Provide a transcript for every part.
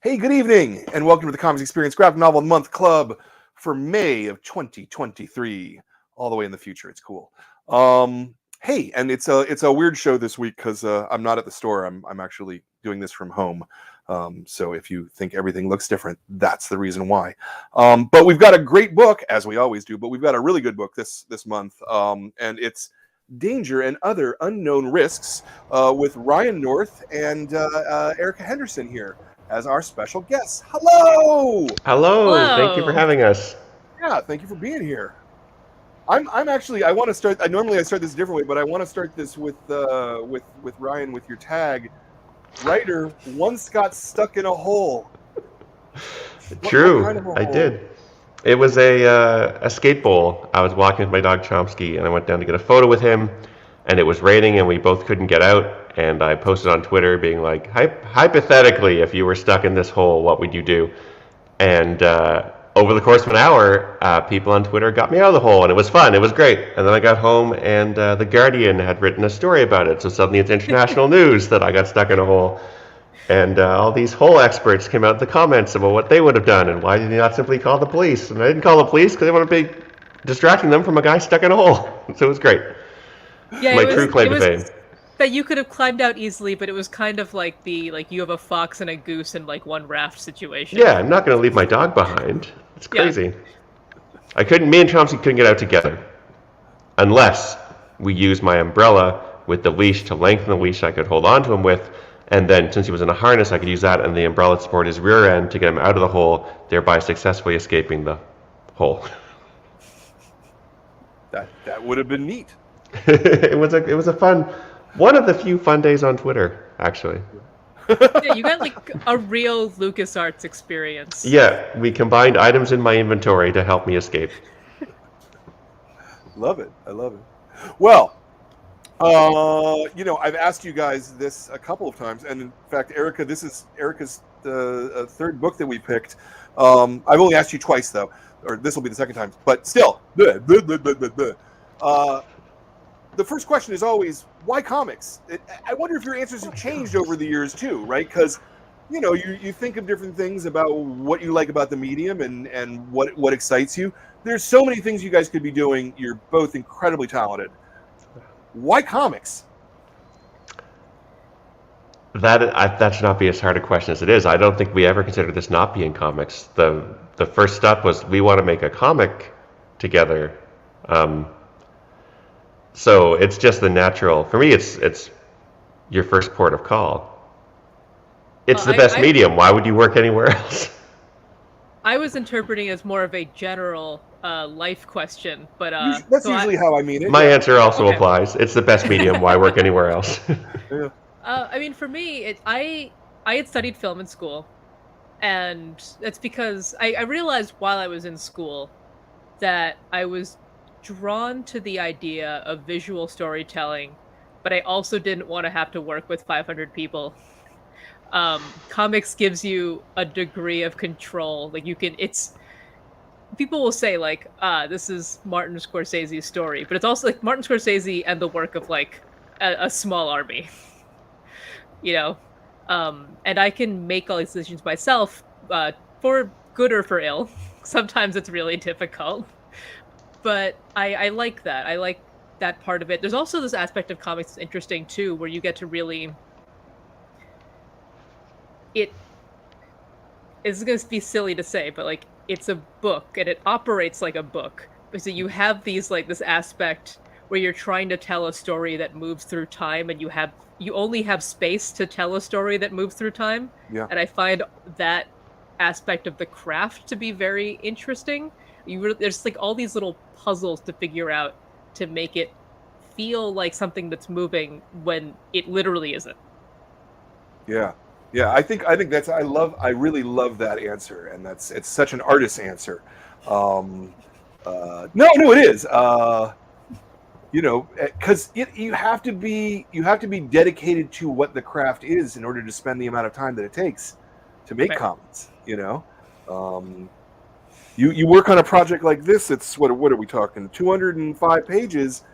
Hey, good evening, and welcome to the Comics Experience Graphic Novel Month Club for May of 2023, all the way in the future. It's cool. Hey, and it's a weird show this week because I'm not at the store. I'm actually doing this from home. So if you think everything looks different, that's the reason why. But we've got a great book, as we always do. But we've got a really good book this month, and it's Danger and Other Unknown Risks with RYAN North and Erica Henderson here as our special guests. Hello! Hello! Thank you for having us. Yeah, thank you for being here. I'm actually, I want to start, normally I start this a different way, but I want to start this with RYAN, with your tag. Writer once got stuck in a hole. True, what kind of I did. It was a skate bowl. I was walking with my dog Chomsky, and I went down to get a photo with him, and it was raining, and we both couldn't get out. And I posted on Twitter being like, hypothetically, if you were stuck in this hole, what would you do? And over the course of an hour, people on Twitter got me out of the hole, and it was fun. It was great. And then I got home, and The Guardian had written a story about it. So suddenly it's international news that I got stuck in a hole. And all these hole experts came out in the comments about what they would have done, and why did they not simply call the police? And I didn't call the police because I want to be distracting them from a guy stuck in a hole. So it was great. Yeah, my true claim to fame. That you could have climbed out easily, but it was kind of like you have a fox and a goose in like one raft situation. Yeah, I'm not going to leave my dog behind. It's crazy. Yeah. Me and Chomsky couldn't get out together unless we used my umbrella with the leash to lengthen the leash I could hold on to him with, and then since he was in a harness, I could use that and the umbrella to support his rear end to get him out of the hole, thereby successfully escaping the hole. That would have been neat. It was a fun. One of the few fun days on Twitter, actually. Yeah, you got like a real LucasArts experience. Yeah, we combined items in my inventory to help me escape. Love it. I love it. Well, I've asked you guys this a couple of times, and in fact, Erica, this is Erica's third book that we picked. I've only asked you twice, though, or this will be the second time, but still. The first question is always, why comics? I wonder if your answers have changed over the years too, right? Because, you think of different things about what you like about the medium and what excites you. There's so many things you guys could be doing. You're both incredibly talented. Why comics? That should not be as hard a question as it is. I don't think we ever considered this not being comics. The first step was we want to make a comic together. So it's just the natural. For me, it's your first port of call. It's the best medium. Why would you work anywhere else? I was interpreting it as more of a general life question, but that's usually how I mean it. My answer also applies. It's the best medium. Why work anywhere else? Yeah. I mean, for me, I had studied film in school, and it's because I realized while I was in school that I was drawn to the idea of visual storytelling, but I also didn't want to have to work with 500 people. Comics gives you a degree of control. Like people will say like, this is Martin Scorsese's story, but it's also like Martin Scorsese and the work of like a small army, and I can make all these decisions myself, for good or for ill. Sometimes it's really difficult. But I like that. I like that part of it. There's also this aspect of comics that's interesting, too, where you get to really... It's going to be silly to say, but, like, it's a book, and it operates like a book. So you have this aspect where you're trying to tell a story that moves through time, and you only have space to tell a story that moves through time. Yeah. And I find that aspect of the craft to be very interesting. There's like all these little puzzles to figure out to make it feel like something that's moving when it literally isn't. Yeah. I think that's I really love that answer, and it's such an artist's answer. No, it is. Because you have to be dedicated to what the craft is in order to spend the amount of time that it takes to make comics. You work on a project like this, it's what are we talking? 205 pages.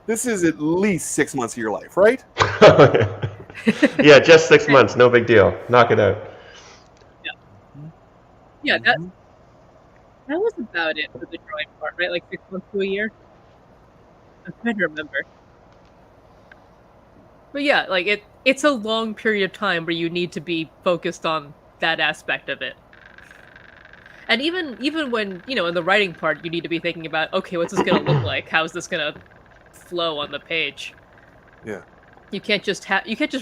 This is at least 6 months of your life, right? Yeah, just 6 months, no big deal. Knock it out. Yeah, that was about it for the drawing part, right? Like 6 months to a year. I'm trying to remember. But yeah, like it's a long period of time where you need to be focused on that aspect of it. And even when, in the writing part, you need to be thinking about, okay, what's this gonna look like? How is this gonna flow on the page? Yeah. You can't just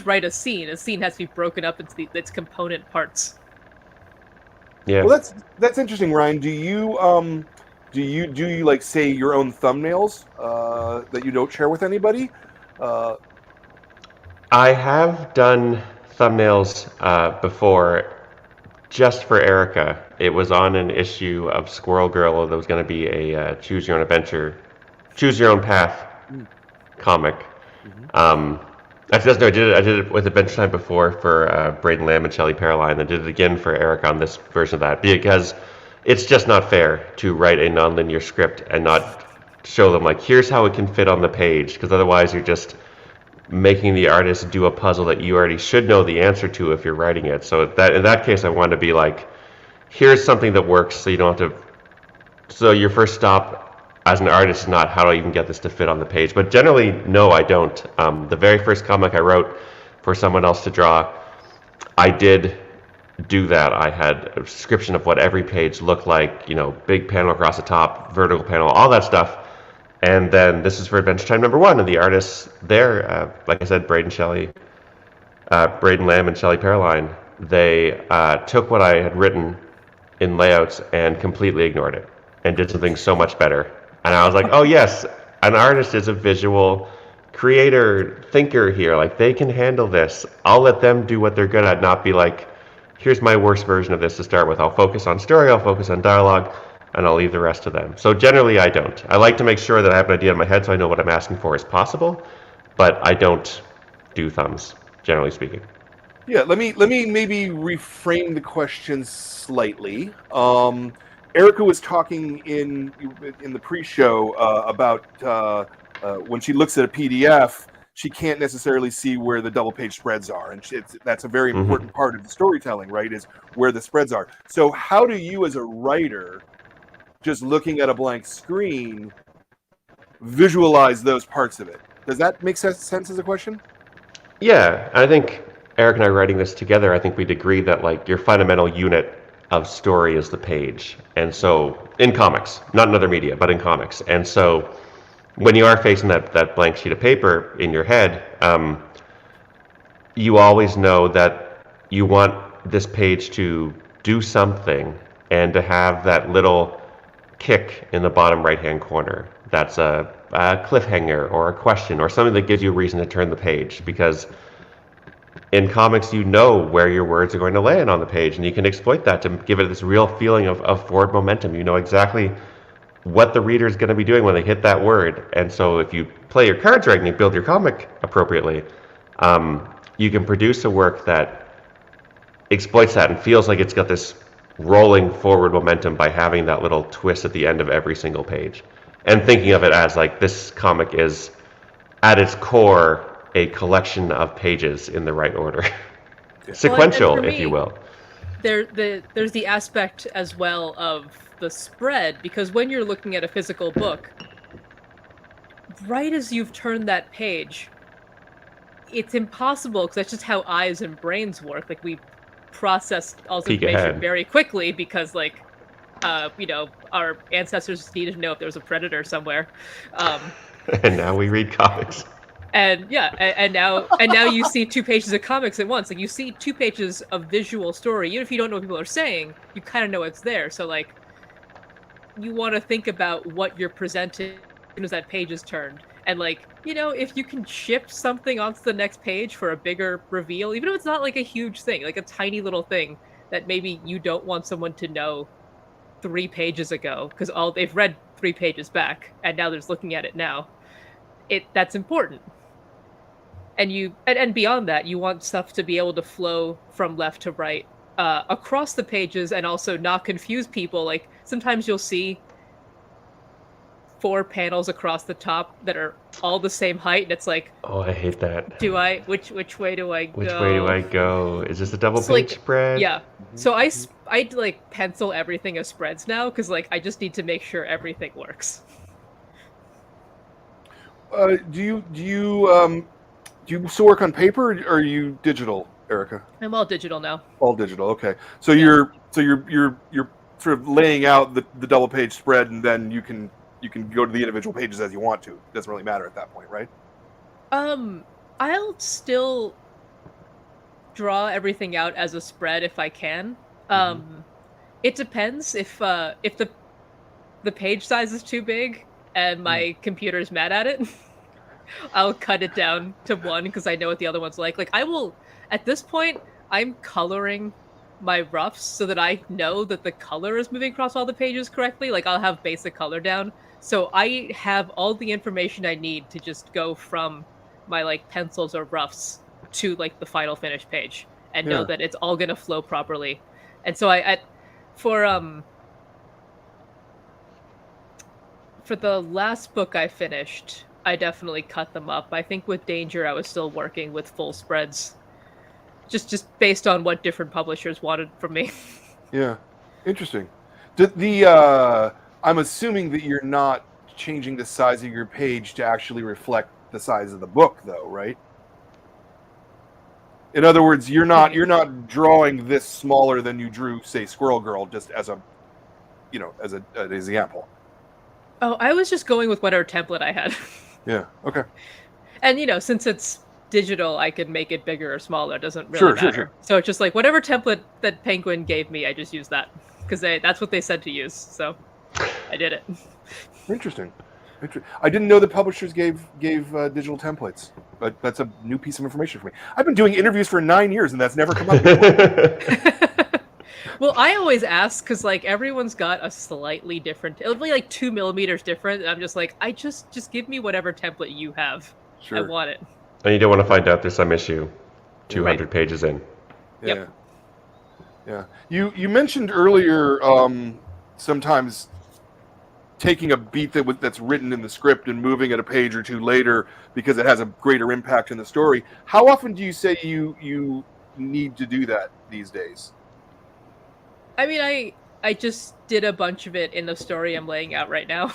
write a scene. A scene has to be broken up into its component parts. Yeah. Well, that's interesting, Ryan. Do you like say your own thumbnails that you don't share with anybody? I have done thumbnails before, just for Erica. It was on an issue of Squirrel Girl that was going to be a choose your own adventure, choose your own path comic. Actually, no, I did it with Adventure Time before for Braden Lamb and Shelley Paroline. I did it again for Erica on this version of that, because it's just not fair to write a nonlinear script and not show them, like, here's how it can fit on the page, because otherwise you're just making the artist do a puzzle that you already should know the answer to if you're writing it. So that in that case, I wanted to be like, here's something that works, so you don't have to. So your first stop as an artist is not how do I even get this to fit on the page. But generally, no, I don't. The very first comic I wrote for someone else to draw, I did do that. I had a description of what every page looked like, big panel across the top, vertical panel, all that stuff. And then this is for Adventure Time #1, and the artists there, like I said, Braden Lamb and Shelley Paroline, they took what I had written in layouts and completely ignored it and did something so much better. And I was like, oh yes, an artist is a visual creator, thinker here. Like, they can handle this. I'll let them do what they're good at, not be like, here's my worst version of this to start with. I'll focus on story, I'll focus on dialogue, and I'll leave the rest to them. So generally, I don't. I like to make sure that I have an idea in my head so I know what I'm asking for is possible, but I don't do thumbs, generally speaking. Yeah, let me maybe reframe the question slightly. Erica was talking in the pre-show about when she looks at a PDF, she can't necessarily see where the double-page spreads are, and that's a very important part of the storytelling, right? Is where the spreads are. So, how do you, as a writer, just looking at a blank screen, visualize those parts of it? Does that make sense as a question? Yeah, I think Eric and I writing this together, I think we'd agree that, like, your fundamental unit of story is the page. And so, in comics, not in other media, but in comics. And so, when you are facing that blank sheet of paper in your head, you always know that you want this page to do something and to have that little kick in the bottom right-hand corner. That's a cliffhanger or a question or something that gives you a reason to turn the page, because in comics, you know where your words are going to land on the page, and you can exploit that to give it this real feeling of forward momentum. You know exactly what the reader is going to be doing when they hit that word. And so if you play your cards right and you build your comic appropriately, you can produce a work that exploits that and feels like it's got this rolling forward momentum by having that little twist at the end of every single page. And thinking of it as, like, this comic is, at its core, a collection of pages in the right order. Sequential, well, me, if you will. There's the aspect as well of the spread, because when you're looking at a physical book, right as you've turned that page, it's impossible, because that's just how eyes and brains work. Like, we process all this information very quickly because, like, our ancestors needed to know if there was a predator somewhere. And now we read comics. And yeah, and now you see 2 pages of comics at once. Like, you see 2 pages of visual story. Even if you don't know what people are saying, you kind of know it's there. So, like, you want to think about what you're presenting as soon as that page is turned. And, like, if you can shift something onto the next page for a bigger reveal, even if it's not like a huge thing, like a tiny little thing that maybe you don't want someone to know 3 pages ago, because they've read 3 pages back and now they're just looking at it now. That's important. And beyond that, you want stuff to be able to flow from left to right across the pages, and also not confuse people. Like, sometimes you'll see 4 panels across the top that are all the same height, and it's like, oh, I hate that. Which way do I go? Which way do I go? Is this a double So, page like, spread? yeah. So I like pencil everything as spreads now because like I just need to make sure everything works. Do you still work on paper, or are you digital, Erica? I'm all digital now. All digital. Okay. So you're sort of laying out the double page spread, and then you can go to the individual pages as you want to. It doesn't really matter at that point, right? I'll still draw everything out as a spread if I can. It depends if the page size is too big and my computer's mad at it. I'll cut it down to 1 because I know what the other one's like. Like, I will, at this point, I'm coloring my roughs so that I know that the color is moving across all the pages correctly. Like, I'll have basic color down. So I have all the information I need to just go from my, like, pencils or roughs to, like, the final finished page and know that it's all going to flow properly. And so for the last book I finished, I definitely cut them up. I think with Danger, I was still working with full spreads, just based on what different publishers wanted from me. Yeah, interesting. I'm assuming that you're not changing the size of your page to actually reflect the size of the book, though, right? In other words, you're not drawing this smaller than you drew, say, Squirrel Girl, just as an example. Oh, I was just going with whatever template I had. Yeah. Okay. And since it's digital, I can make it bigger or smaller. It doesn't really matter. Sure. So it's just like whatever template that Penguin gave me, I just used that because that's what they said to use. So I did it. Interesting. I didn't know that publishers gave digital templates, but that's a new piece of information for me. I've been doing interviews for 9 years, and that's never come up before. Well, I always ask because like everyone's got a slightly different. It'll be like 2 millimeters different. And I'm just like, I just give me whatever template you have. Sure. I want it. And you don't want to find out there's some issue 200 pages in. Yeah. Yep. Yeah. You mentioned earlier sometimes taking a beat that's written in the script and moving it a page or two later because it has a greater impact in the story. How often do you say you need to do that these days? I mean, I just did a bunch of it in the story I'm laying out right now.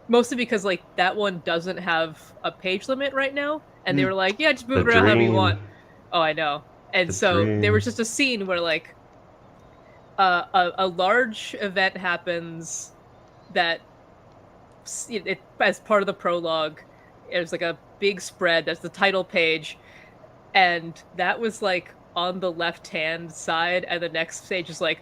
Mostly because like that one doesn't have a page limit right now, and they were like, "Yeah, just move it around however you want." Oh, I know. And there was just a scene where like a large event happens that as part of the prologue. There's like a big spread. That's the title page, and that was like on the left-hand side, and the next page is like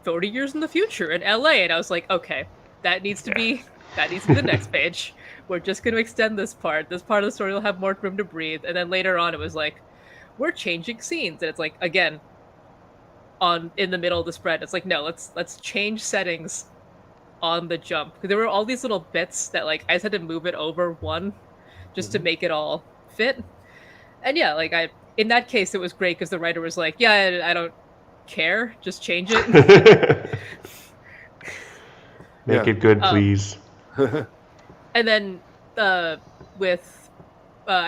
30 years in the future in LA, and I was like, okay, that needs to be the next page. We're just going to extend this part. This part of the story will have more room to breathe. And then later on, it was like, we're changing scenes, and it's like again in the middle of the spread. It's like, no, let's change settings on the jump, because there were all these little bits that like I just had to move it over one just to make it all fit. And yeah, like in that case, it was great because the writer was like, yeah, I don't care. Just change it. Make it good, please. And then I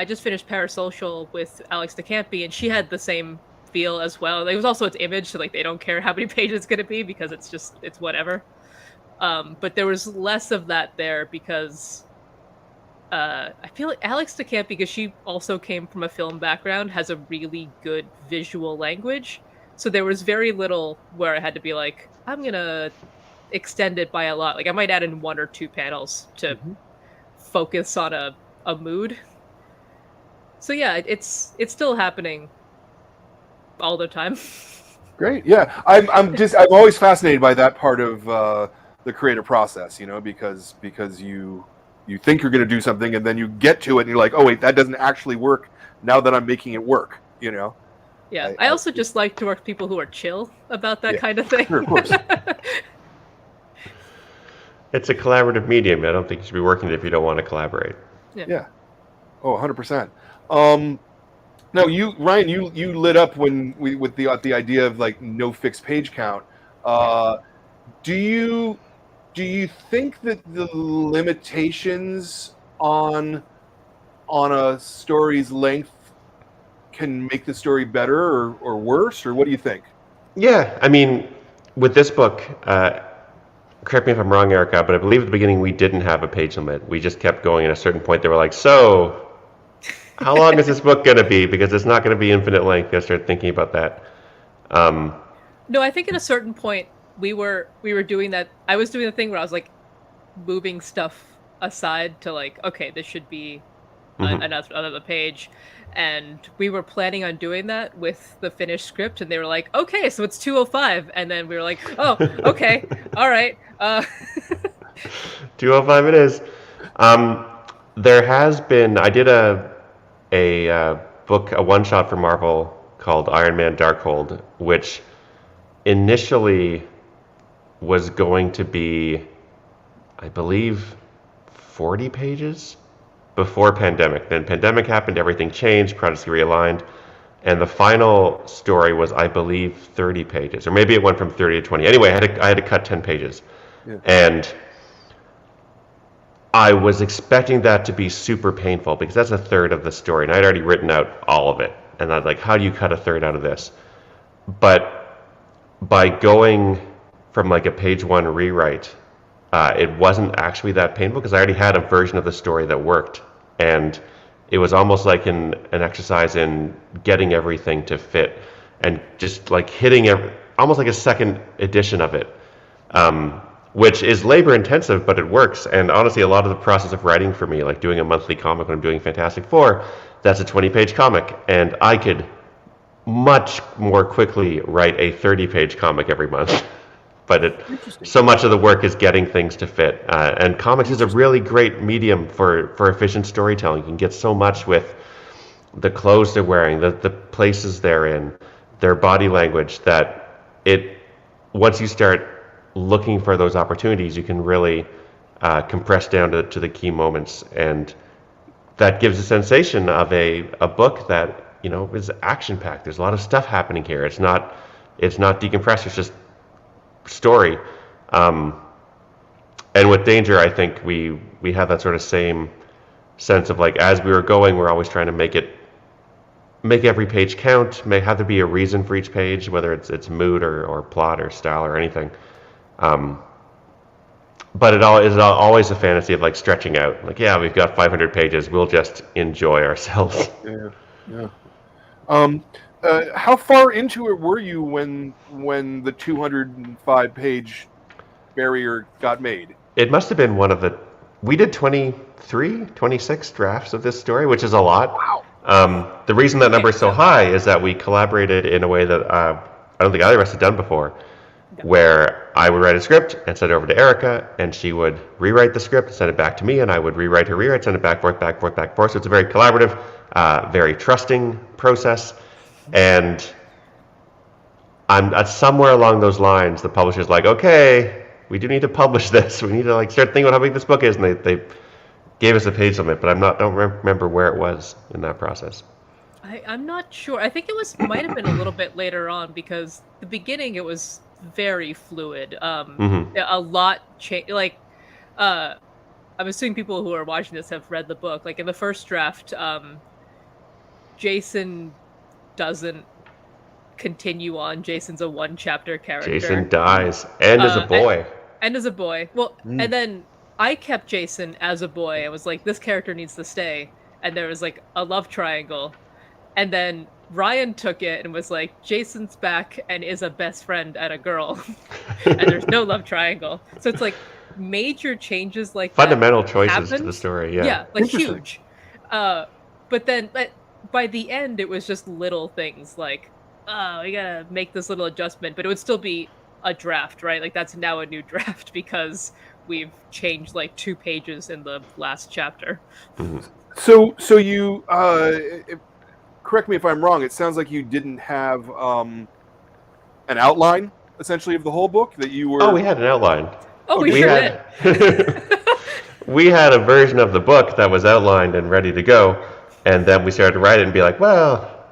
just finished Parasocial with Alex DeCampi, and she had the same feel as well. It was also its image, so like they don't care how many pages it's going to be because it's whatever. But there was less of that there because I feel like Alex DeCampi, because she also came from a film background, has a really good visual language. So there was very little where I had to be like, I'm going to extend it by a lot. Like I might add in 1 or 2 panels to focus on a mood. So yeah, it's still happening all the time. Great. Yeah. I'm always fascinated by that part of the creative process, because you think you're going to do something and then you get to it and you're like, oh wait, that doesn't actually work now that I'm making it work, Yeah. I also just like to work with people who are chill about that kind of thing. Sure, of course. It's a collaborative medium. I don't think you should be working it if you don't want to collaborate. Yeah. Oh, 100%. No, Ryan, you lit up with the idea of like no fixed page count. Do you Do you think that the limitations on a story's length can make the story better or worse, or what do you think? Yeah, I mean, with this book, correct me if I'm wrong, Erica, but I believe at the beginning we didn't have a page limit. We just kept going. At a certain point, they were like, so how long is this book going to be? Because it's not going to be infinite length. I started thinking about that. No, I think at a certain point we were doing that. I was doing the thing where I was like moving stuff aside to like, okay, this should be another page. And we were planning on doing that with the finished script, and they were like, okay, so it's 205. And then we were like, oh, okay, all right. 205 it is. There has been, I did a book, a one-shot for Marvel called Iron Man Darkhold, which initially was going to be, I believe, 40 pages before pandemic. Then pandemic happened, everything changed, projects realigned, and the final story was, I believe, 30 pages, or maybe it went from 30 to 20. Anyway, I had to cut 10 pages, and I was expecting that to be super painful because that's a third of the story, and I'd already written out all of it, and I was like, how do you cut a third out of this? But by going from like a page one rewrite, it wasn't actually that painful because I already had a version of the story that worked, and it was almost like an exercise in getting everything to fit and just like hitting almost like a second edition of it, which is labor intensive, but it works. And honestly, a lot of the process of writing for me, like doing a monthly comic when I'm doing Fantastic Four, that's a 20-page comic, and I could much more quickly write a 30-page comic every month. But so much of the work is getting things to fit. And comics is a really great medium for efficient storytelling. You can get so much with the clothes they're wearing, the places they're in, their body language, that once you start looking for those opportunities, you can really compress down to the key moments. And that gives a sensation of a book that, is action-packed. There's a lot of stuff happening here. It's not decompressed. It's just story. And with Danger, I think we have that sort of same sense of like, as we were going, we're always trying to make every page count, have there be a reason for each page, whether it's mood or plot or style or anything. But it is always a fantasy of like stretching out, like, yeah, we've got 500 pages, we'll just enjoy ourselves. Yeah. How far into it were you when the 205-page barrier got made? It must have been we did 26 drafts of this story, which is a lot. Wow. The reason that number is so high is that we collaborated in a way that I don't think either of us had done before, where I would write a script and send it over to Erica, and she would rewrite the script, send it back to me, and I would rewrite her rewrite, send it back, forth. So it's a very collaborative, very trusting process. And I'm somewhere along those lines, the publisher's like, okay, we do need to publish this. We need to like start thinking about how big this book is, and they gave us a page limit, but don't remember where it was in that process. I'm not sure. I think might have been a little bit later on, because the beginning it was very fluid. A lot changed. Like, I'm assuming people who are watching this have read the book. Like in the first draft, Jason doesn't continue on. Jason's a one-chapter character. Jason dies, and as a boy. And as a boy. Well, and then I kept Jason as a boy. I was like, this character needs to stay. And there was like a love triangle. And then Ryan took it and was like, Jason's back and is a best friend and a girl. And there's no love triangle. So it's like major changes like fundamental choices to the story. Yeah, like huge. But then by the end, it was just little things like, oh, we gotta make this little adjustment, but it would still be a draft, right? Like that's now a new draft because we've changed like 2 pages in the last chapter. Mm-hmm. So you, correct me if I'm wrong, it sounds like you didn't have an outline essentially of the whole book, that you were... Oh, we had an outline. Oh, we sure did. We had a version of the book that was outlined and ready to go. And then we started to write it and be like, well,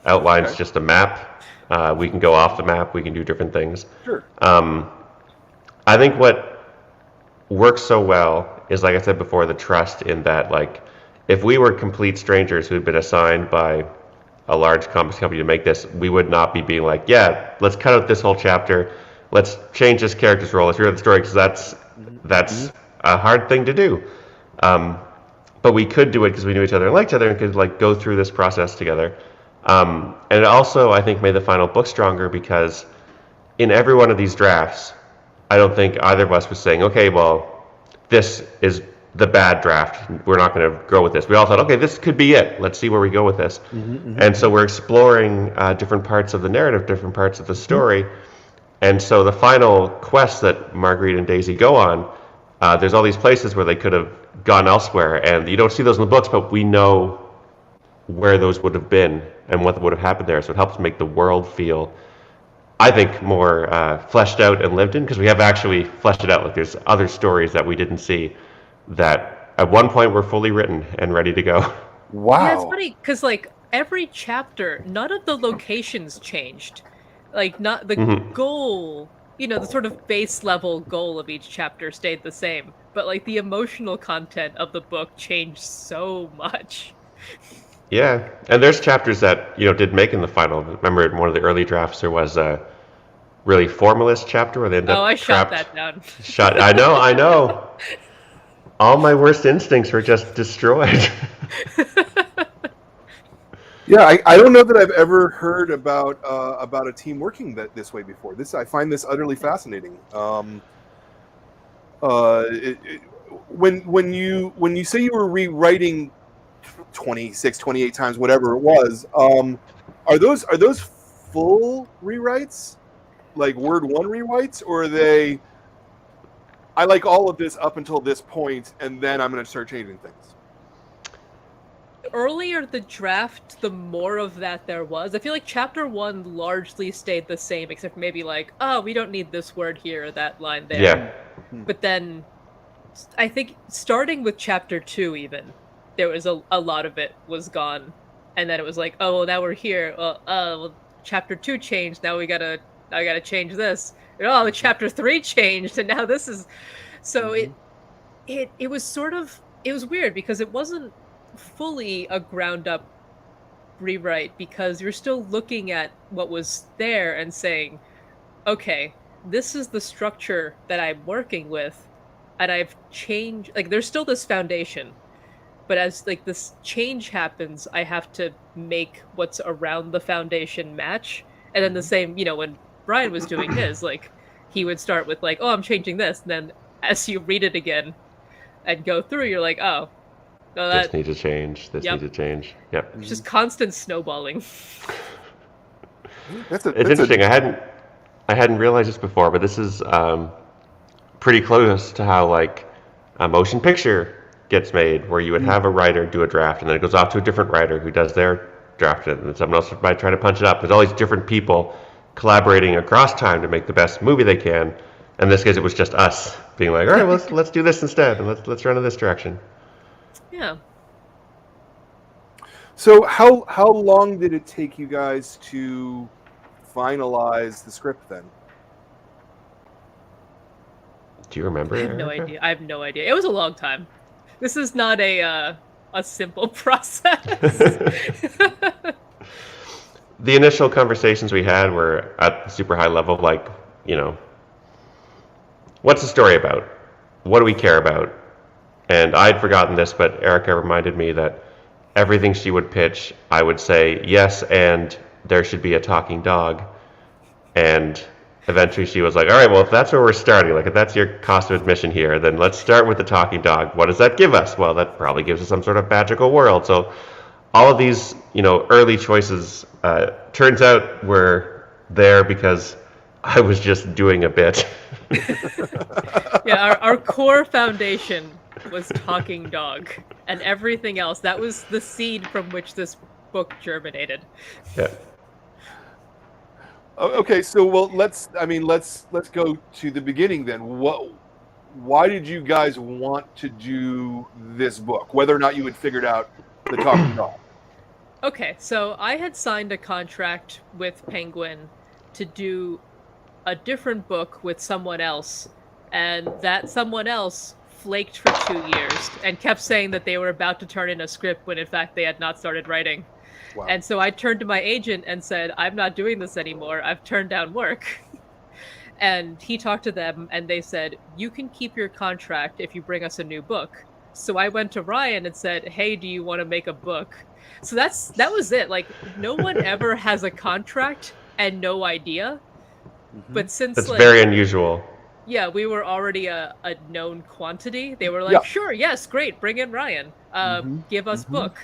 outline's just a map. We can go off the map. We can do different things. Sure. I think what works so well is, like I said before, the trust in that, like, if we were complete strangers who had been assigned by a large comics company to make this, we would not be being like, yeah, let's cut out this whole chapter, let's change this character's role, let's rewrite the story, because that's a hard thing to do. But we could do it because we knew each other and liked each other and could like go through this process together. And it also, I think, made the final book stronger because in every one of these drafts, I don't think either of us was saying, okay, well, this is the bad draft. We're not going to go with this. We all thought, okay, this could be it. Let's see where we go with this. And so we're exploring different parts of the narrative, different parts of the story. And so the final quest that Marguerite and Daisy go on, there's all these places where they could have gone elsewhere. And you don't see those in the books, but we know where those would have been and what would have happened there. So it helps make the world feel, I think, more fleshed out and lived in, because we have actually fleshed it out. Like there's other stories that we didn't see that at one point were fully written and ready to go. Wow. Yeah, it's funny because like every chapter, none of the locations changed. Like not the goal, you know, the sort of base level goal of each chapter stayed the same, but like the emotional content of the book changed so much. Yeah, and there's chapters that, you know, did make in the final. Remember in one of the early drafts there was a really formalist chapter where they ended up I shot trapped. that down. I know. All my worst instincts were just destroyed. Yeah, I don't know that I've ever heard about a team working this way before. I find this utterly fascinating. When you say you were rewriting 26, 28 times, whatever it was, are those full rewrites, like word one rewrites, or are they? I like all of this up until this point, and then I'm going to start changing things. Earlier the draft, the more of that there was. I feel like chapter 1 largely stayed the same, except for maybe like, oh, we don't need this word here or that line there. Yeah. But then, I think starting with chapter 2 even, there was a lot of it was gone. And then it was like, oh, well, now we're here. Well, chapter 2 changed, now I gotta change this. Oh, the chapter 3 changed, and now this is... So it was sort of... It was weird, because it wasn't fully a ground-up rewrite, because you're still looking at what was there and saying, okay, this is the structure that I'm working with, and I've changed... Like, there's still this foundation, but as, like, this change happens, I have to make what's around the foundation match. And then the same, you know, when Brian was doing his, like, he would start with, like, oh, I'm changing this, and then as you read it again and go through, you're like, oh, no, This needs to change. This needs to change. Yep. It's just constant snowballing. It's interesting. I hadn't realized this before, but this is pretty close to how like a motion picture gets made, where you would have a writer do a draft, and then it goes off to a different writer who does their draft, and then someone else might try to punch it up. There's all these different people collaborating across time to make the best movie they can. In this case, it was just us being like, all right, well, let's do this instead, and let's run in this direction. Yeah. So how long did it take you guys to finalize the script then? Do you remember? I have no idea. It was a long time. This is not a simple process. The initial conversations we had were at super high level, like, you know, what's the story about? What do we care about? And I'd forgotten this, but Erica reminded me that everything she would pitch, I would say, yes, and there should be a talking dog. And eventually she was like, all right, well, if that's where we're starting, like if that's your cost of admission here, then let's start with the talking dog. What does that give us? Well, that probably gives us some sort of magical world. So all of these, you know, early choices, turns out were there because I was just doing a bit. Yeah, our core foundation was talking dog, and everything else, that was the seed from which this book germinated. Yeah. Okay, so well, let's go to the beginning then. Why did you guys want to do this book? Whether or not you had figured out the talking dog. Okay, so I had signed a contract with Penguin to do a different book with someone else and that someone else flaked for 2 years and kept saying that they were about to turn in a script when in fact they had not started writing. Wow. And so I turned to my agent and said, I'm not doing this anymore. I've turned down work. And he talked to them and they said, you can keep your contract if you bring us a new book. So I went to Ryan and said, hey, do you want to make a book? So that was it. Like, no one ever has a contract and no idea. But since that's very unusual. Yeah, we were already a known quantity. They were like, sure, yes, great, bring in Ryan. Give us book.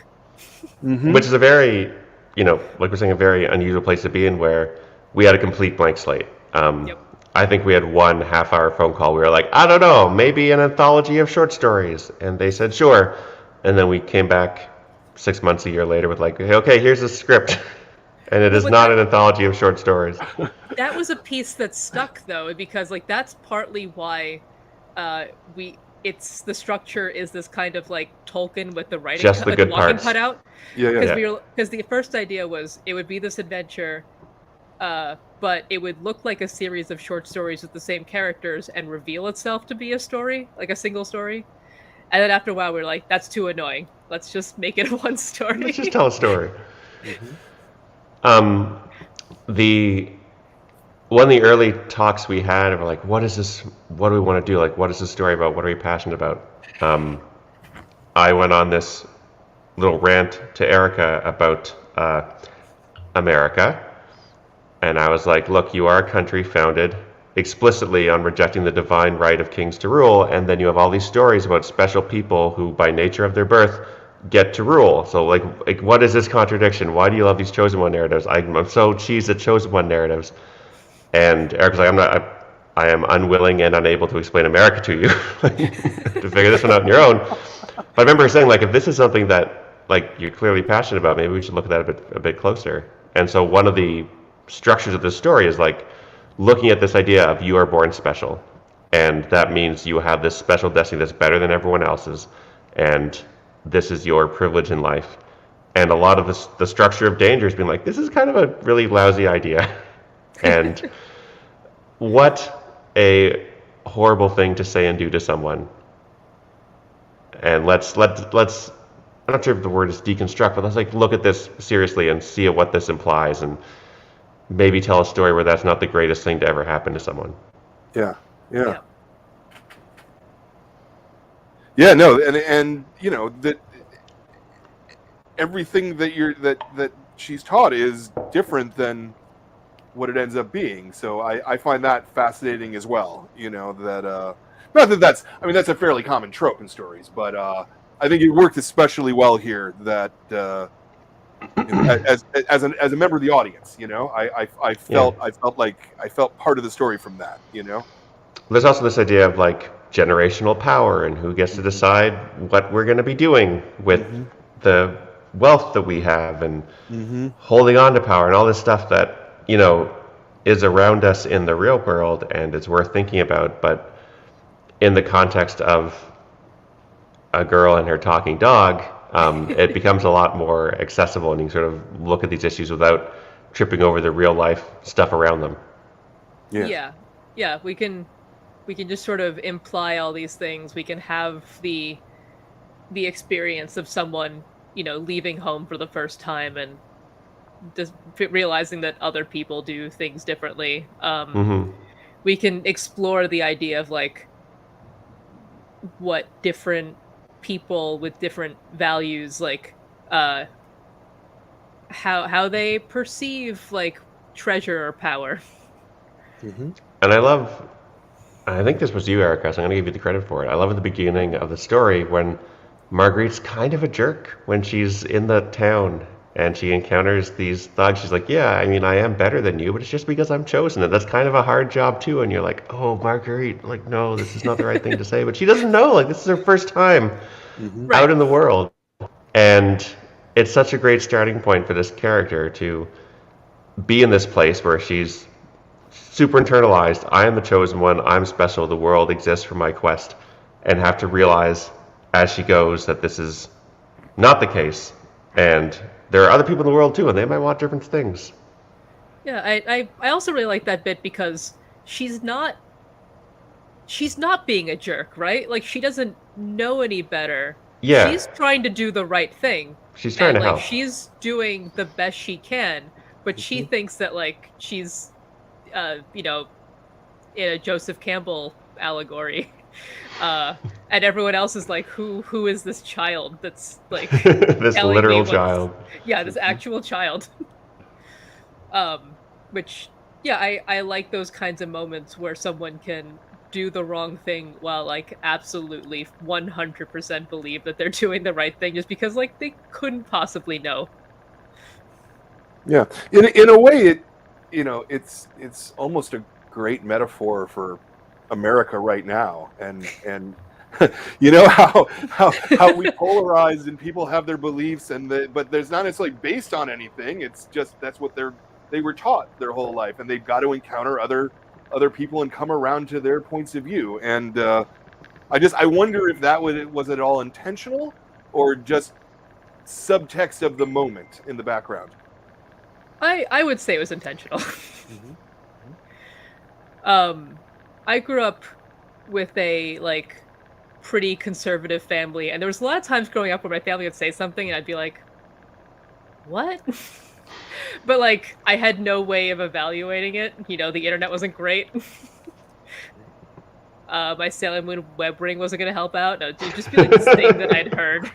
Which is a very, like we're saying, a very unusual place to be in, where we had a complete blank slate. I think we had 1 half-hour phone call. We were like, I don't know, maybe an anthology of short stories. And they said, sure. And then we came back 6 months, a year later with like, okay, here's the script. And it is not an anthology of short stories. That was a piece that stuck, though, because like that's partly why the structure is this kind of like Tolkien with the writing, just the good parts cut out. Yeah. Because the first idea was it would be this adventure, but it would look like a series of short stories with the same characters and reveal itself to be a story, like a single story. And then after a while, we were like, that's too annoying. Let's just make it one story. Let's just tell a story. One of the early talks we had were like, what is this? What do we want to do? Like, what is this story about? What are we passionate about? I went on this little rant to Erica about America. And I was like, look, you are a country founded explicitly on rejecting the divine right of kings to rule. And then you have all these stories about special people who, by nature of their birth, get to rule. So like what is this contradiction? Why do you love these chosen one narratives? I'm so cheesed at chosen one narratives. And Eric was like, I am unwilling and unable to explain America to you to figure this one out on your own. But I remember her saying, like, if this is something that like you're clearly passionate about, maybe we should look at that a bit closer. And so one of the structures of this story is like looking at this idea of you are born special, and that means you have this special destiny that's better than everyone else's, and this is your privilege in life. And a lot of the structure of danger has been like, this is kind of a really lousy idea. And what a horrible thing to say and do to someone. And let's I'm not sure if the word is deconstruct, but let's like look at this seriously and see what this implies, and maybe tell a story where that's not the greatest thing to ever happen to someone. Yeah. No, and that everything that she's taught is different than what it ends up being. So I find that fascinating as well. That not that that's a fairly common trope in stories, but I think it worked especially well here. That as a member of the audience, I felt part of the story from that. There's also this idea of like generational power and who gets to decide what we're going to be doing with the wealth that we have, and holding on to power and all this stuff that is around us in the real world, and it's worth thinking about. But in the context of a girl and her talking dog, it becomes a lot more accessible, and you sort of look at these issues without tripping over the real life stuff around them. Yeah. We can just sort of imply all these things. We can have the experience of someone, leaving home for the first time and just realizing that other people do things differently. We can explore the idea of like what different people with different values, like how they perceive like treasure or power. And I think this was you, Erica, so I'm going to give you the credit for it. I love at the beginning of the story when Marguerite's kind of a jerk when she's in the town and she encounters these thugs. She's like, yeah, I am better than you, but it's just because I'm chosen. And that's kind of a hard job too. And you're like, oh, Marguerite, like, no, this is not the right thing to say. But she doesn't know, like, this is her first time out in the world. And it's such a great starting point for this character to be in this place where she's super internalized. I am the chosen one. I'm special. The world exists for my quest. And have to realize as she goes that this is not the case. And there are other people in the world too, and they might want different things. Yeah, I also really like that bit because she's not she's not being a jerk, right? Like, she doesn't know any better. Yeah. She's trying to do the right thing. She's trying to help. She's doing the best she can, but she thinks that, like, she's, you know, in a Joseph Campbell allegory. And everyone else is like, who is this child that's, like, this literal child? Yeah, this actual child. Which, yeah, I like those kinds of moments where someone can do the wrong thing while, like, absolutely 100% believe that they're doing the right thing just because, like, they couldn't possibly know. Yeah, in a way, it's almost a great metaphor for America right now, and you know how we polarize and people have their beliefs, but there's not necessarily based on anything. It's just that's what they were taught their whole life, and they've got to encounter other people and come around to their points of view. And I wonder if that was at all intentional or just subtext of the moment in the background. I would say it was intentional. I grew up with a, like, pretty conservative family, and there was a lot of times growing up where my family would say something and I'd be like, what? But, like, I had no way of evaluating it. You know, the internet wasn't great. My Sailor Moon web ring wasn't going to help out. No, it'd just be, like, this thing that I'd heard.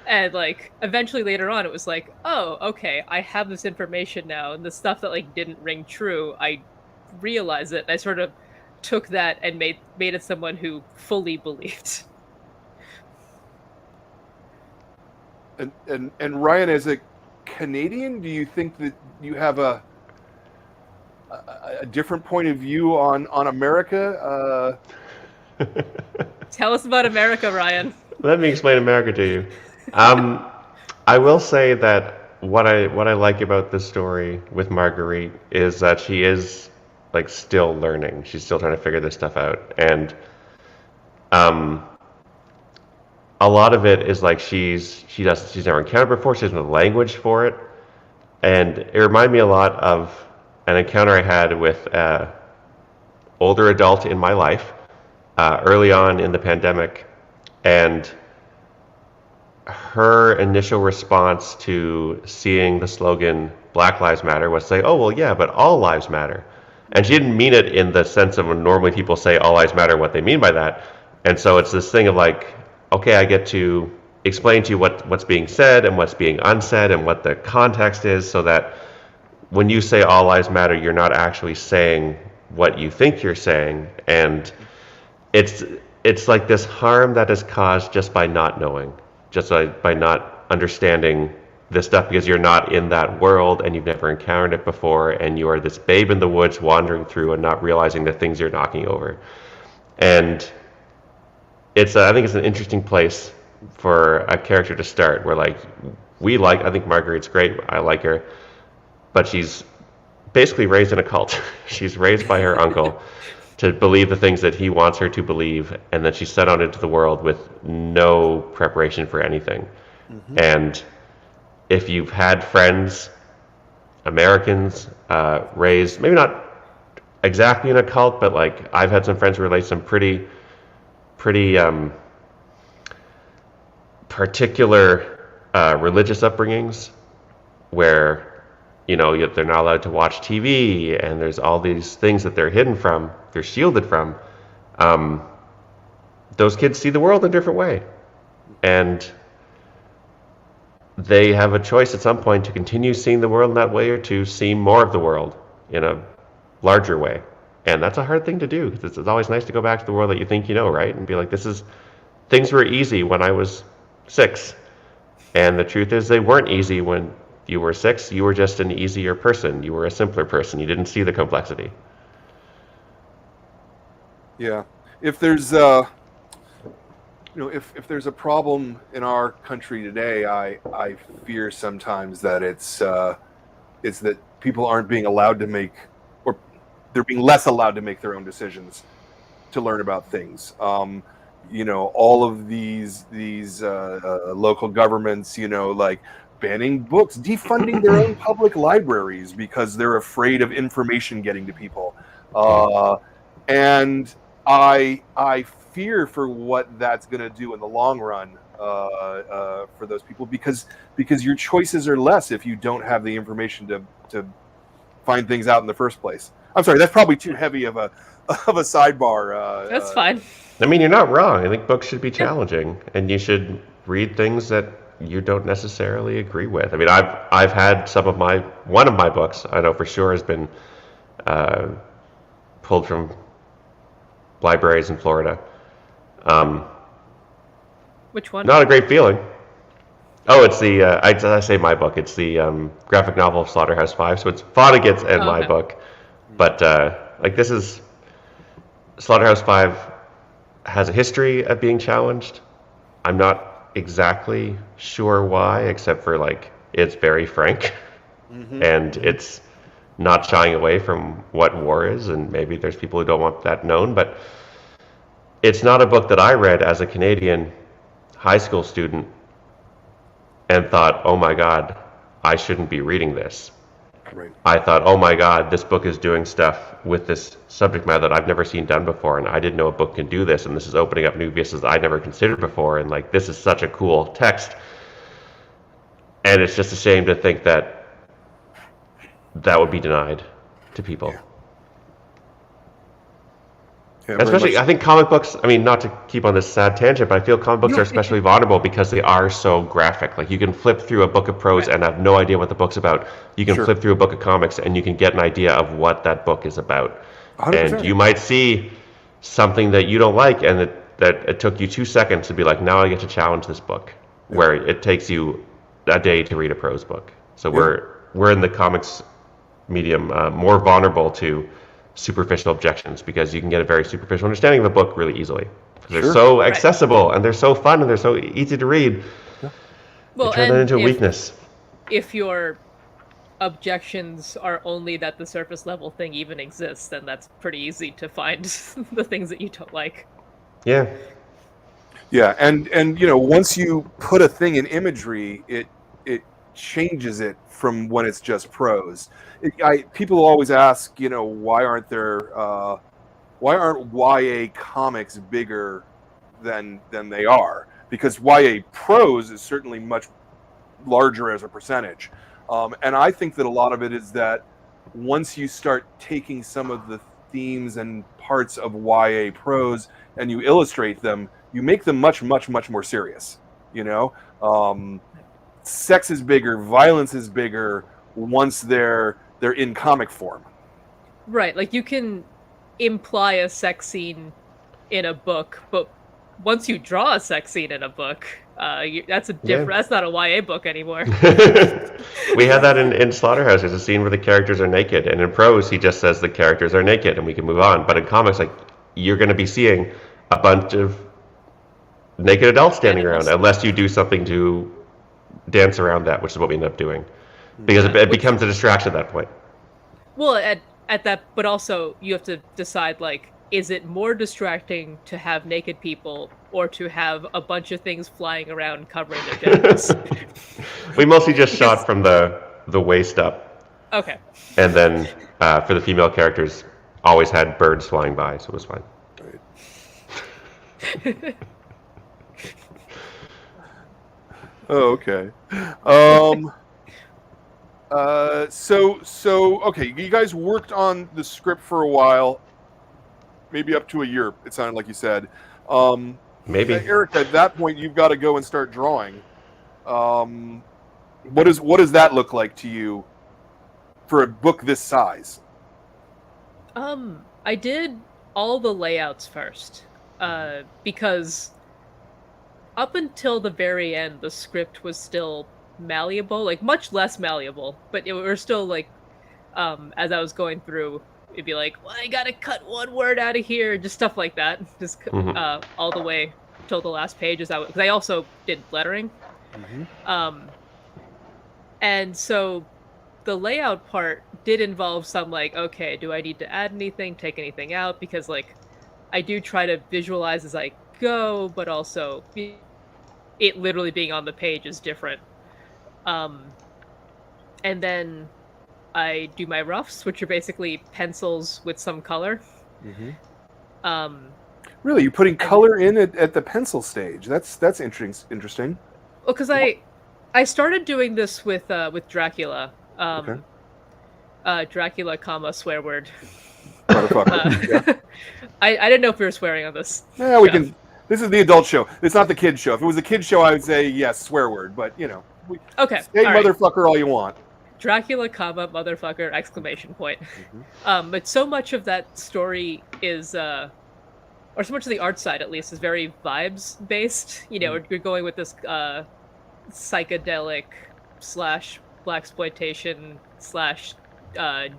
And, like, eventually later on, it was like, oh, okay, I have this information now, and the stuff that, like, didn't ring true, I realize it, and I sort of took that and made it someone who fully believed. And Ryan, as a Canadian, do you think that you have a different point of view on America? Tell us about America, Ryan. Let me explain America to you. I will say that what I like about this story with Marguerite is that she is, like, still learning. She's still trying to figure this stuff out, and a lot of it is like she's never encountered before. She doesn't have the language for it, and it reminded me a lot of an encounter I had with an older adult in my life early on in the pandemic, and her initial response to seeing the slogan Black Lives Matter was say, oh, well, yeah, but all lives matter. And she didn't mean it in the sense of when normally people say all lives matter, what they mean by that. And so it's this thing of like, okay, I get to explain to you what's being said and what's being unsaid and what the context is, so that when you say all lives matter, you're not actually saying what you think you're saying. And it's like this harm that is caused just by not knowing, just by not understanding this stuff, because you're not in that world and you've never encountered it before, and you are this babe in the woods wandering through and not realizing the things you're knocking over. And I think it's an interesting place for a character to start, where, like, I think Marguerite's great, I like her, but she's basically raised in a cult. She's raised by her uncle to believe the things that he wants her to believe, and then she's set out into the world with no preparation for anything. And if you've had friends, Americans, raised, maybe not exactly in a cult, but, like, I've had some friends who relate some pretty particular religious upbringings where, you know, they're not allowed to watch TV, and there's all these things that they're shielded from. Those kids see the world in a different way, and they have a choice at some point to continue seeing the world in that way or to see more of the world in a larger way. And that's a hard thing to do, because it's always nice to go back to the world that you think you know, right? And be like, things were easy when I was 6. And the truth is, they weren't easy when you were 6. You were just an easier person. You were a simpler person. You didn't see the complexity. Yeah. If there's if there's a problem in our country today, I fear sometimes that it's that people aren't being allowed to make, or they're being less allowed to make their own decisions to learn about things. All of these local governments, like banning books, defunding their own public libraries because they're afraid of information getting to people. And I fear for what that's going to do in the long run for those people, because your choices are less if you don't have the information to find things out in the first place. I'm sorry, that's probably too heavy of a sidebar. That's fine. I mean, you're not wrong. I think books should be challenging, and you should read things that you don't necessarily agree with. I mean, I've had one of my books I know for sure has been pulled from libraries in Florida. Which one? Not a great feeling. Oh, it's the I say my book. It's the graphic novel of Slaughterhouse-Five. So it's Vonnegut's and my book, but like this is Slaughterhouse-Five has a history of being challenged. I'm not exactly sure why, except for like it's very frank, and it's not shying away from what war is, and maybe there's people who don't want that known, but it's not a book that I read as a Canadian high school student and thought, oh my God, I shouldn't be reading this. Right. I thought, oh my God, this book is doing stuff with this subject matter that I've never seen done before, and I didn't know a book can do this, and this is opening up new vistas that I'd never considered before, and like this is such a cool text. And it's just a shame to think that that would be denied to people. Yeah, especially, I think comic books, I mean, not to keep on this sad tangent, but I feel comic books are especially vulnerable because they are so graphic. Like, you can flip through a book of prose and have no idea what the book's about. You can flip through a book of comics and you can get an idea of what that book is about. 100%. And you might see something that you don't like, and that it took you 2 seconds to be like, now I get to challenge this book, where it takes you a day to read a prose book. So we're in the comics medium more vulnerable to superficial objections, because you can get a very superficial understanding of a book really easily. They're so accessible and they're so fun and they're so easy to read. Well, turn that into a weakness. If your objections are only that the surface level thing even exists, then that's pretty easy to find the things that you don't like. Yeah. Yeah, and you know, once you put a thing in imagery, it changes it from when it's just prose. People always ask, you know, why aren't YA comics bigger than they are? Because YA prose is certainly much larger as a percentage, and I think that a lot of it is that once you start taking some of the themes and parts of YA prose and you illustrate them, you make them much more serious. You know, sex is bigger, violence is bigger once they're in comic form. Right, like you can imply a sex scene in a book, but once you draw a sex scene in a book, that's a different. That's not a YA book anymore. We had that in Slaughterhouse. There's a scene where the characters are naked, and in prose he just says the characters are naked, and we can move on. But in comics, like, you're going to be seeing a bunch of naked adults standing around, unless you do something to dance around that, which is what we end up doing, because it becomes a distraction at that point. Well, at that, but also you have to decide, like, is it more distracting to have naked people or to have a bunch of things flying around covering their genitals? We mostly just shot from the waist up. Okay. And then for the female characters, always had birds flying by, so it was fine. Right. Oh, okay. So okay, you guys worked on the script for a while, maybe up to a year. It sounded like you said. Maybe. Eric, at that point, you've got to go and start drawing. What does that look like to you for a book this size? I did all the layouts first, because up until the very end, the script was still malleable, like much less malleable, but it were still like, as I was going through, it'd be like, well, I gotta cut one word out of here, just stuff like that, just all the way till the last page. Because I also did lettering, and so the layout part did involve some, like, okay, do I need to add anything, take anything out? Because, like, I do try to visualize as I go, but also it literally being on the page is different. And then I do my roughs, which are basically pencils with some color. Really, you're putting color in at the pencil stage. That's interesting. Well, because I started doing this with Dracula. Dracula, comma, swear word. Motherfucker. I didn't know if we were swearing on this. Yeah, we can. This is the adult show. It's not the kid show. If it was a kid show, I would say yes, swear word. But okay, say motherfucker all you want. Dracula, comma, motherfucker, exclamation point. But so much of that story is, or so much of the art side at least, is very vibes based. You're going with this psychedelic / blaxploitation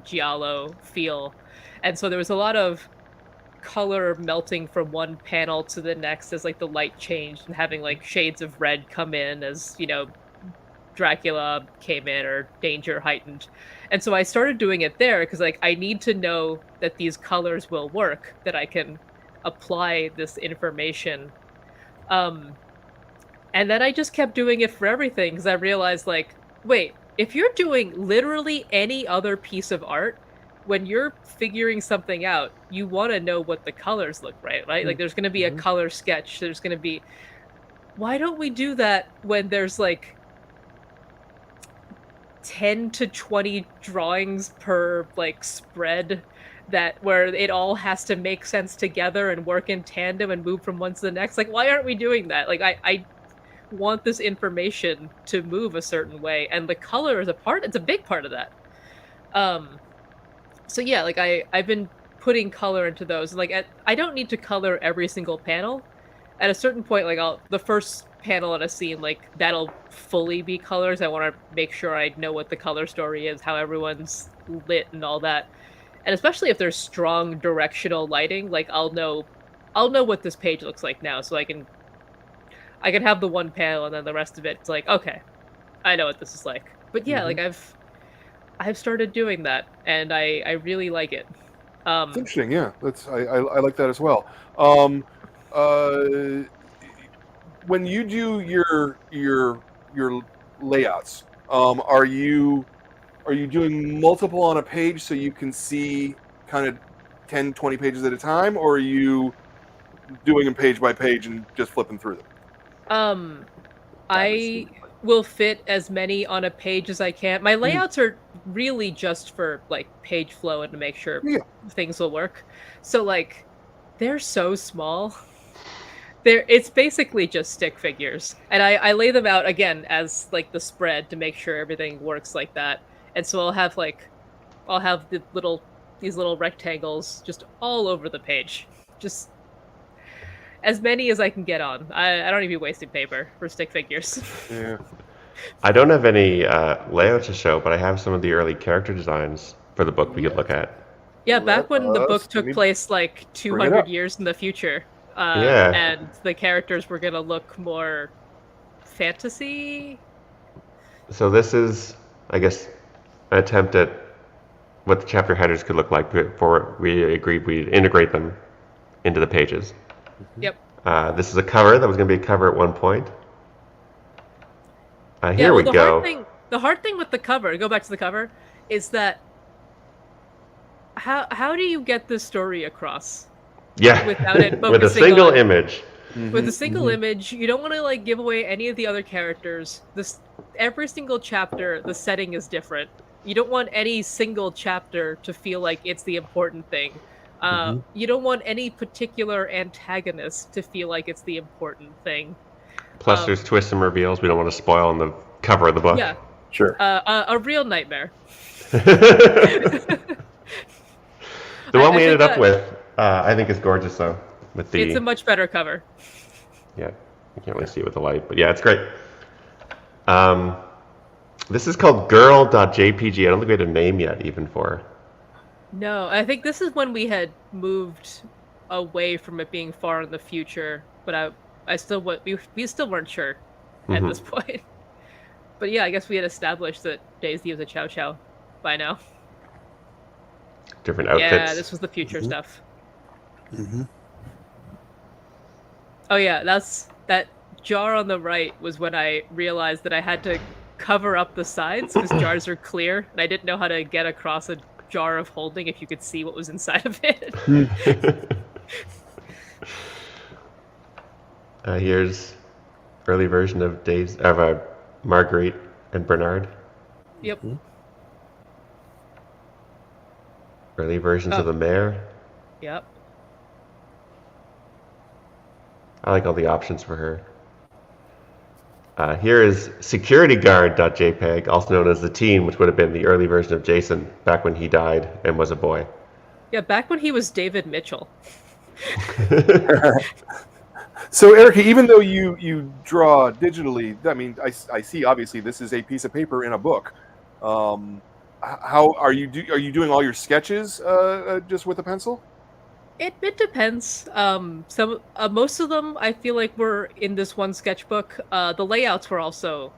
/ giallo feel, and so there was a lot of color melting from one panel to the next as like the light changed and having like shades of red come in as Dracula came in or danger heightened. And so I started doing it there because like I need to know that these colors will work, that I can apply this information. And then I just kept doing it for everything because I realized like, wait, if you're doing literally any other piece of art, when you're figuring something out, you want to know what the colors look right? Like there's going to be a color sketch. There's going to be... Why don't we do that when there's like 10 to 20 drawings per like spread where it all has to make sense together and work in tandem and move from one to the next? Like, why aren't we doing that? Like, I want this information to move a certain way, and the color is it's a big part of that. So yeah, like I've been putting color into those. Like I don't need to color every single panel. At a certain point, like the first panel in a scene, like that'll fully be colors. I want to make sure I know what the color story is, how everyone's lit and all that. And especially if there's strong directional lighting, like I'll know what this page looks like now, so I can have the one panel and then the rest of it's like, okay, I know what this is like. But yeah, like I've started doing that, and I really like it. It's interesting, yeah. I like that as well. When you do your layouts, are you doing multiple on a page so you can see kind of 10, 20 pages at a time, or are you doing them page by page and just flipping through them? I will fit as many on a page as I can. My layouts are really just for like page flow and to make sure things will work. So like they're so small. It's basically just stick figures. And I lay them out again as like the spread to make sure everything works like that. And so I'll have these little rectangles just all over the page. Just as many as I can get on. I don't even be wasting paper for stick figures. Yeah. I don't have any layouts to show, but I have some of the early character designs for the book we could look at. Yeah, back when the book took place like 200 years in the future. And the characters were going to look more fantasy. So this is, I guess, an attempt at what the chapter headers could look like before we agreed we'd integrate them into the pages. Yep. This is a cover that was going to be a cover at one point. Here we go. The hard thing with the cover, go back to the cover, is that how do you get this story across? Yeah, without it with a single image. With a single image, you don't want to like give away any of the other characters. Every single chapter, the setting is different. You don't want any single chapter to feel like it's the important thing. You don't want any particular antagonist to feel like it's the important thing. Plus, there's twists and reveals we don't want to spoil on the cover of the book. Yeah, sure. A real nightmare. The one we ended up with, I think, is gorgeous though. It's a much better cover. Yeah, you can't really see it with the light, but yeah, it's great. This is called girl.jpg. I don't think we had a name yet, even for her. No, I think this is when we had moved away from it being far in the future, but we still weren't sure at this point. But yeah, I guess we had established that Daisy was a Chow Chow by now. Different outfits. Yeah, this was the future stuff. Oh yeah, that jar on the right was when I realized that I had to cover up the sides because jars are clear, and I didn't know how to get across a jar of holding if you could see what was inside of it. Here's early version of Marguerite and Bernard. Yep. Early versions of the mayor. Yep. I like all the options for her. Here is securityguard.jpg, also known as the teen, which would have been the early version of Jason back when he died and was a boy. Yeah, back when he was David Mitchell. So, Erica, even though you draw digitally, I mean, I see obviously this is a piece of paper in a book. How are you doing all your sketches just with a pencil? It depends. Most of them I feel like were in this one sketchbook. The layouts were also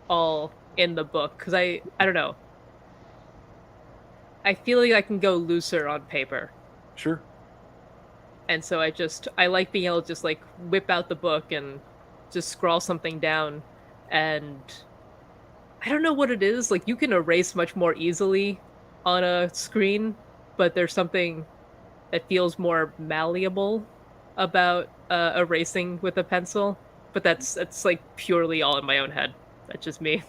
all in the book because I don't know. I feel like I can go looser on paper. Sure. And so I like being able to just like whip out the book and just scrawl something down, and I don't know what it is. Like you can erase much more easily on a screen, but there's something that feels more malleable about erasing with a pencil. But that's like purely all in my own head. That's just me.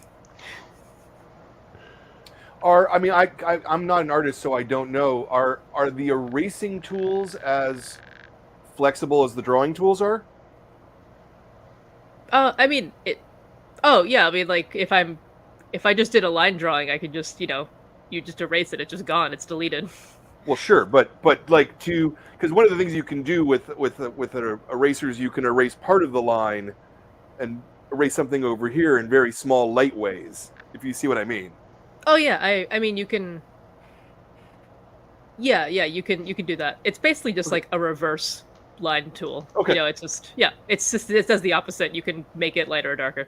I'm not an artist, so I don't know. Are the erasing tools as flexible as the drawing tools are? I mean it. Oh yeah, I mean like if I just did a line drawing, I could just you just erase it. It's just gone. It's deleted. Well, sure, but like because one of the things you can do with erasers, you can erase part of the line and erase something over here in very small, light ways. If you see what I mean. Oh yeah, I mean you can. Yeah, you can do that. It's basically just like a reverse line tool. Okay. It does the opposite. You can make it lighter or darker.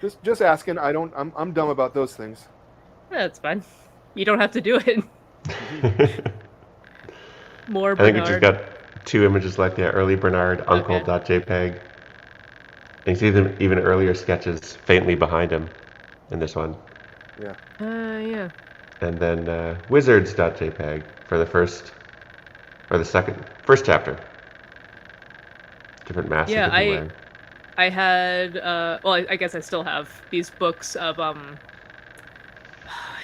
Just asking. I'm dumb about those things. That's fine. You don't have to do it. More I Bernard. think we just got 2 images left. Yeah, early Bernard, uncle.jpg. And you see them even earlier sketches faintly behind him in this one. Yeah. Yeah. And then wizards.jpg for the first chapter. Different masks. Yeah, I had well, I guess I still have these books of I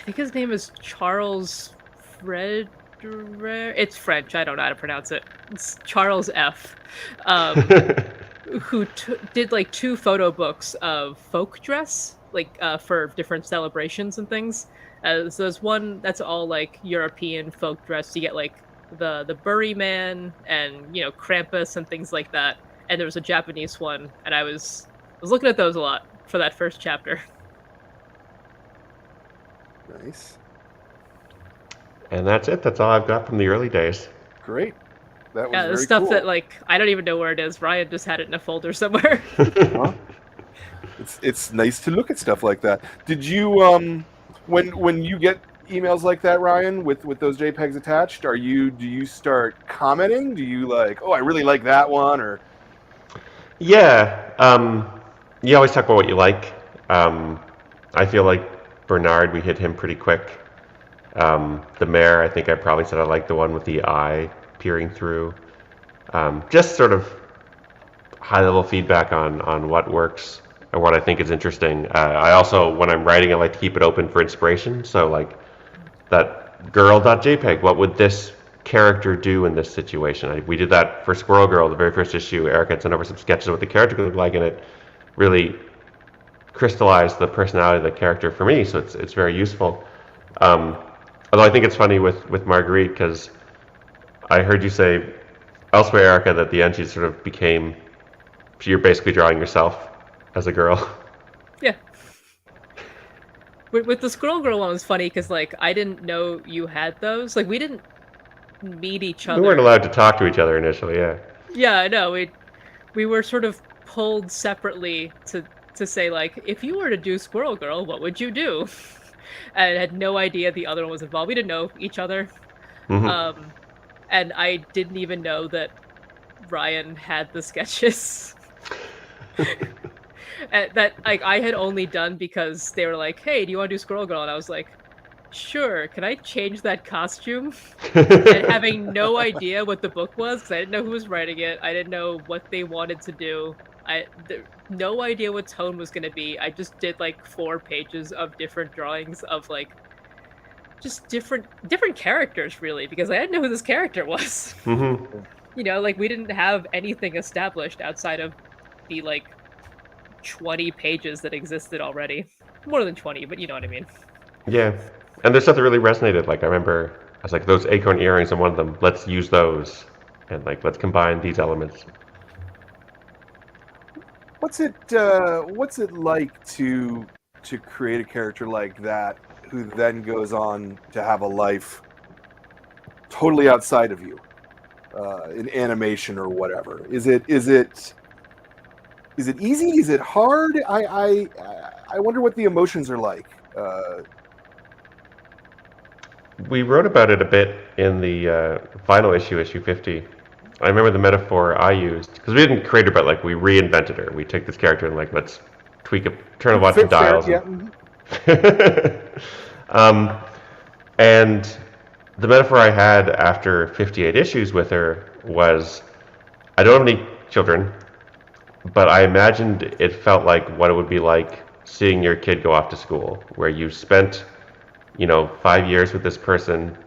think his name is Charles Fred. It's French. I don't know how to pronounce it. It's Charles F. Who did like 2 photo books of folk dress, like for different celebrations and things. So there's one that's all like European folk dress. You get like the Bury Man and Krampus and things like that. And there was a Japanese one, and I was looking at those a lot for that first chapter. Nice. And that's it. That's all I've got from the early days. Great. That was the very stuff cool. that like I don't even know where it is. Ryan just had it in a folder somewhere. Huh? It's nice to look at stuff like that. Did you when you get emails like that, Ryan, with those JPEGs attached, do you start commenting? Do you like, oh, I really like that one, or? Yeah. You always talk about what you like. I feel like Bernard, we hit him pretty quick. The mayor, I think I probably said I like the one with the eye peering through. Just sort of high-level feedback on what works and what I think is interesting. I also, when I'm writing, I like to keep it open for inspiration. So like that girl.jpg, what would this character do in this situation? We did that for Squirrel Girl, the very first issue. Erica had sent over some sketches of what the character could look like, and it really crystallized the personality of the character for me, so it's very useful. Although I think it's funny with Marguerite, because I heard you say elsewhere, Erica, that at the end you're basically drawing yourself as a girl. Yeah. With the Squirrel Girl one was funny because like I didn't know you had those. Like we didn't meet each other. We weren't allowed to talk to each other initially, yeah. Yeah, I know. We were sort of pulled separately to say like, if you were to do Squirrel Girl, what would you do? And I had no idea the other one was involved. We didn't know each other. Mm-hmm. And I didn't even know that Ryan had the sketches. that like I had only done because they were like, "Hey, do you want to do Squirrel Girl?" And I was like, "Sure." Can I change that costume? And having no idea what the book was, because I didn't know who was writing it, I didn't know what they wanted to do. No idea what tone was going to be. I just did like 4 pages of different drawings of like just different characters, really, because I didn't know who this character was. You know, like we didn't have anything established outside of the like 20 pages that existed already. More than 20, but you know what I mean. Yeah. And there's stuff that really resonated. Like I remember I was like, those acorn earrings, I wanted them. Let's use those. And like let's combine these elements. What's it like to create a character like that who then goes on to have a life totally outside of you, in animation or whatever? Is it easy? Is it hard? I wonder what the emotions are like. We wrote about it a bit in the final issue 50. I remember the metaphor I used, because we didn't create her, but like we reinvented her. We took this character and like, let's tweak it, turn a bunch of dials. Yeah. And the metaphor I had after 58 issues with her was, I don't have any children, but I imagined it felt like what it would be like seeing your kid go off to school, where you spent, 5 years with this person,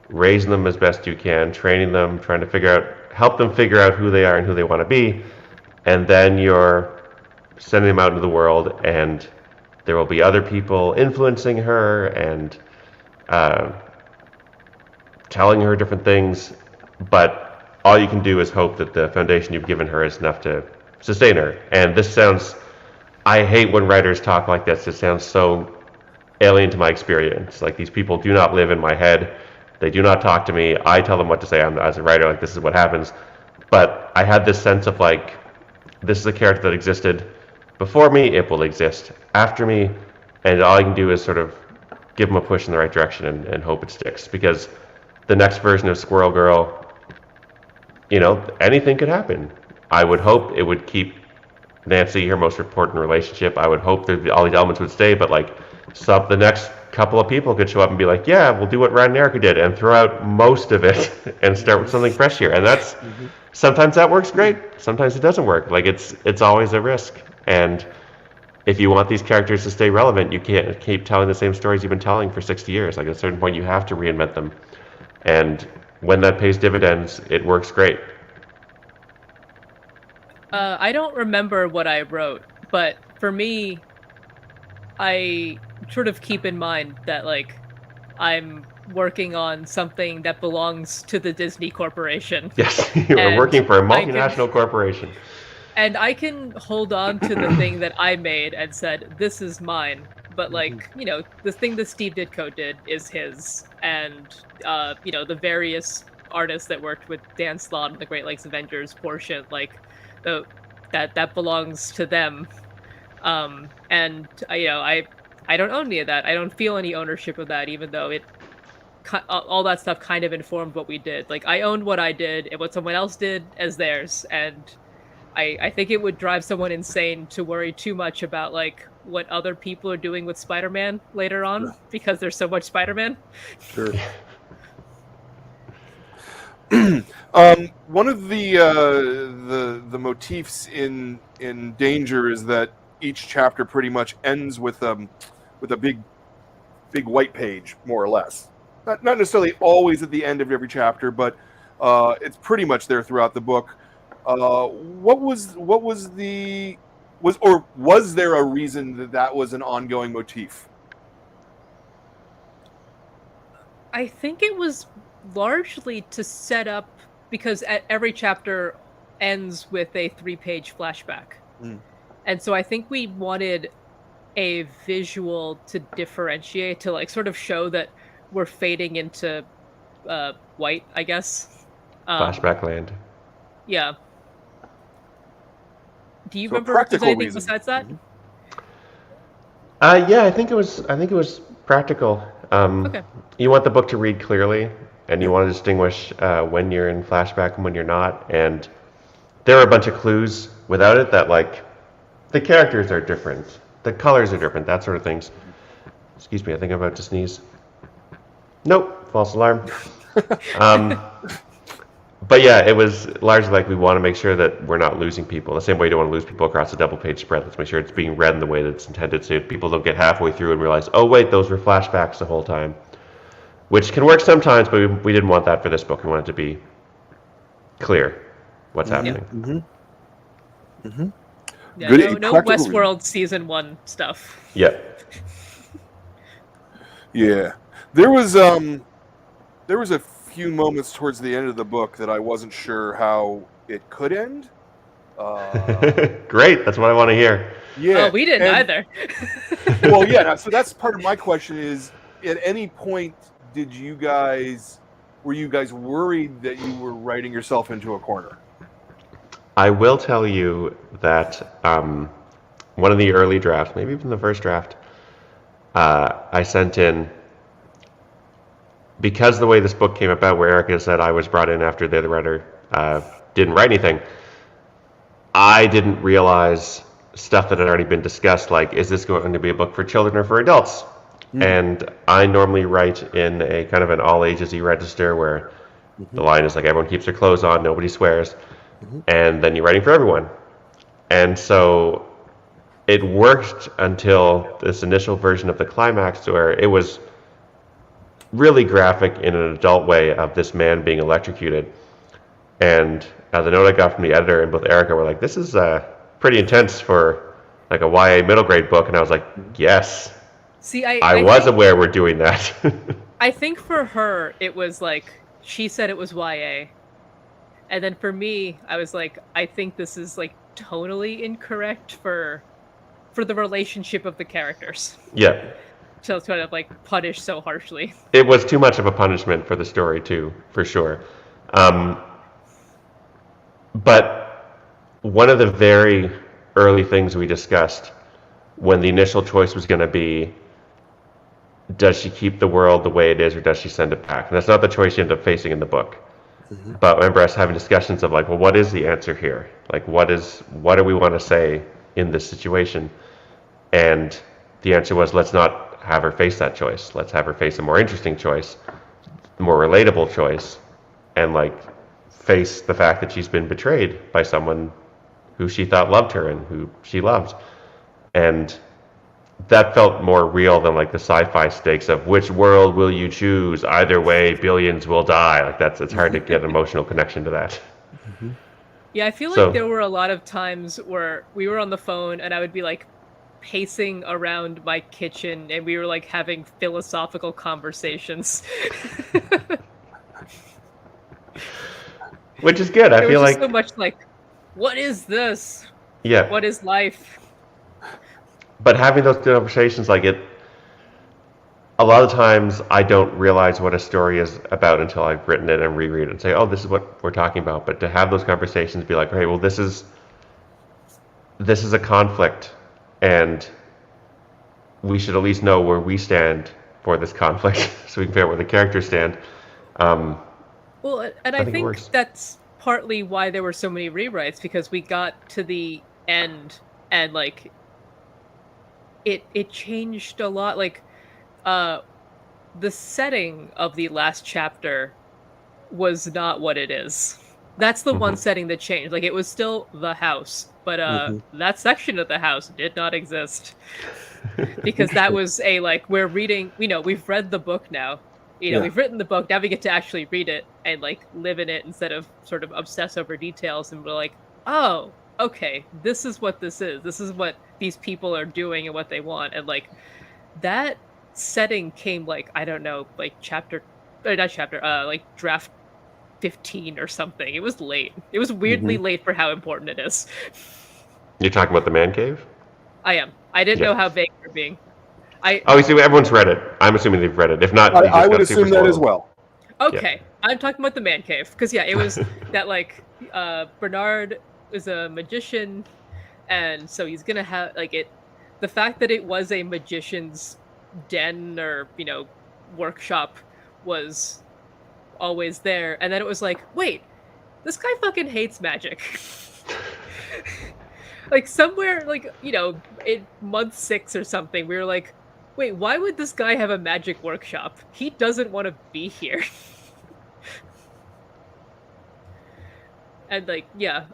raising them as best you can, training them, trying to help them figure out who they are and who they want to be, and then you're sending them out into the world, and there will be other people influencing her and telling her different things, but all you can do is hope that the foundation you've given her is enough to sustain her. And this sounds, I hate when writers talk like this. It sounds so alien to my experience. Like, these people do not live in my head. They do not talk to me. I tell them what to say. I'm, as a writer, like, this is what happens. But I had this sense of like, this is a character that existed before me. It will exist after me. And all I can do is sort of give them a push in the right direction and hope it sticks. Because the next version of Squirrel Girl, anything could happen. I would hope it would keep Nancy her most important relationship. I would hope that all these elements would stay, but like, the next couple of people could show up and be like, yeah, we'll do what RYAN and Erica did and throw out most of it and start with something fresh here. And that's sometimes that works great, sometimes it doesn't work. Like, it's always a risk. And if you want these characters to stay relevant, you can't keep telling the same stories you've been telling for 60 years. Like, at a certain point you have to reinvent them, and when that pays dividends, it works great. I don't remember what I wrote, but for me, I sort of keep in mind that, like, I'm working on something that belongs to the Disney Corporation. Yes, you're working for a multinational corporation. And I can hold on to the thing that I made and said, this is mine. But, like, the thing that Steve Ditko did is his. And, the various artists that worked with Dan Slott and the Great Lakes Avengers portion, like, that belongs to them. And I don't own any of that. I don't feel any ownership of that, even though all that stuff kind of informed what we did. Like, I owned what I did and what someone else did as theirs, and I think it would drive someone insane to worry too much about, like, what other people are doing with Spider-Man later on, because there's so much Spider-Man. Sure. One of the motifs in Danger is that each chapter pretty much ends with a big white page, more or less. Not necessarily always at the end of every chapter, but it's pretty much there throughout the book. Was there a reason that was an ongoing motif? I think it was largely to set up, because every chapter ends with a 3-page flashback. And so I think we wanted a visual to differentiate, to like sort of show that we're fading into white, I guess. Flashback land. Yeah. Do you remember if there's anything besides that? Yeah, I think it was practical. Okay. You want the book to read clearly, and you want to distinguish when you're in flashback and when you're not. And there are a bunch of clues without it that, like, The characters are different. The colors are different. That sort of things. Excuse me, I think I'm about to sneeze. Nope, false alarm. But yeah, it was largely like we want to make sure that we're not losing people. The same way you don't want to lose people across a double-page spread. Let's make sure it's being read in the way that it's intended, so people don't get halfway through and realize, oh wait, those were flashbacks the whole time. Which can work sometimes, but we didn't want that for this book. We wanted it to be clear what's happening. Mm-hmm. Mm-hmm. Yeah, Good, no Westworld season 1 stuff. Yeah. Yeah. There was a few moments towards the end of the book that I wasn't sure how it could end. Great, that's what I want to hear. Yeah. Oh, we didn't either. Well, yeah, so that's part of my question is, at any point were you guys worried that you were writing yourself into a corner? I will tell you that one of the early drafts, maybe even the first draft, I sent in, because the way this book came about, where Erica said I was brought in after the other writer didn't write anything, I didn't realize stuff that had already been discussed, like, is this going to be a book for children or for adults? And I normally write in a kind of an all ages register where the line is like, everyone keeps their clothes on, nobody swears, and then you're writing for everyone. And so it worked until this initial version of the climax, where it was really graphic in an adult way of this man being electrocuted. And the note I got from the editor and both Erica were like, this is pretty intense for like a YA middle grade book. And I was like, yes. See, I was aware we're doing that. I think for her, it was like, she said it was YA. And then for me, I was like, I think this is like tonally incorrect for the relationship of the characters. Yeah. So it's kind of like punished so harshly. It was too much of a punishment for the story too, for sure. But one of the very early things we discussed when the initial choice was going to be, does she keep the world the way it is or does she send it back? And that's not the choice you end up facing in the book. But I remember us having discussions of like, well, what is the answer here? Like, what do we want to say in this situation? And the answer was, let's not have her face that choice. Let's have her face a more interesting choice, a more relatable choice, and like face the fact that she's been betrayed by someone who she thought loved her and who she loved. And that felt more real than like the sci-fi stakes of which world will you choose? Either way, billions will die. Like it's hard to get an emotional connection to that. Yeah, I feel like there were a lot of times where we were on the phone and I would be like pacing around my kitchen and we were like having philosophical conversations. Which is good. I feel like so much like, what is this? Yeah. What is life? But having those conversations, like a lot of times I don't realize what a story is about until I've written it and reread it and say, oh, this is what we're talking about. But to have those conversations, be like, hey, well, this is a conflict, and we should at least know where we stand for this conflict, so we can figure out where the characters stand. Well, and I think that's partly why there were so many rewrites, because we got to the end and like it changed a lot. Like the setting of the last chapter was not what it is. That's the one setting that changed. Like, it was still the house, but that section of the house did not exist. Because that was we're reading, we've read the book now. We've written the book, now we get to actually read it and like live in it instead of sort of obsess over details. And we're like, oh, okay, this is what this is. This is what these people are doing and what they want. And like that setting came draft 15 or something. It was late. It was weirdly late for how important it is. You're talking about the man cave? I am. I didn't know how vague you're being. You see, everyone's read it. I'm assuming they've read it. If not, I would assume that as well. Okay, yeah. I'm talking about the man cave because it was that Bernard is a magician, and so he's gonna have the fact that it was a magician's den or workshop was always there, and then it was like, wait, this guy fucking hates magic. Like somewhere, like, you know, in month 6 or something, we were like, wait, why would this guy have a magic workshop? He doesn't want to be here. And like, yeah,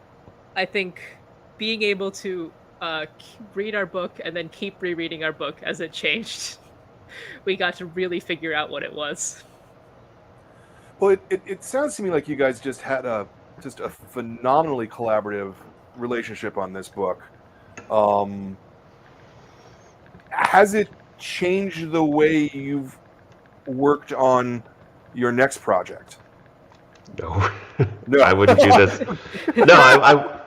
I think being able to read our book and then keep rereading our book as it changed, we got to really figure out what it was. Well, it sounds to me like you guys just had a phenomenally collaborative relationship on this book. Has it changed the way you've worked on your next project? No, no, I wouldn't do this. No,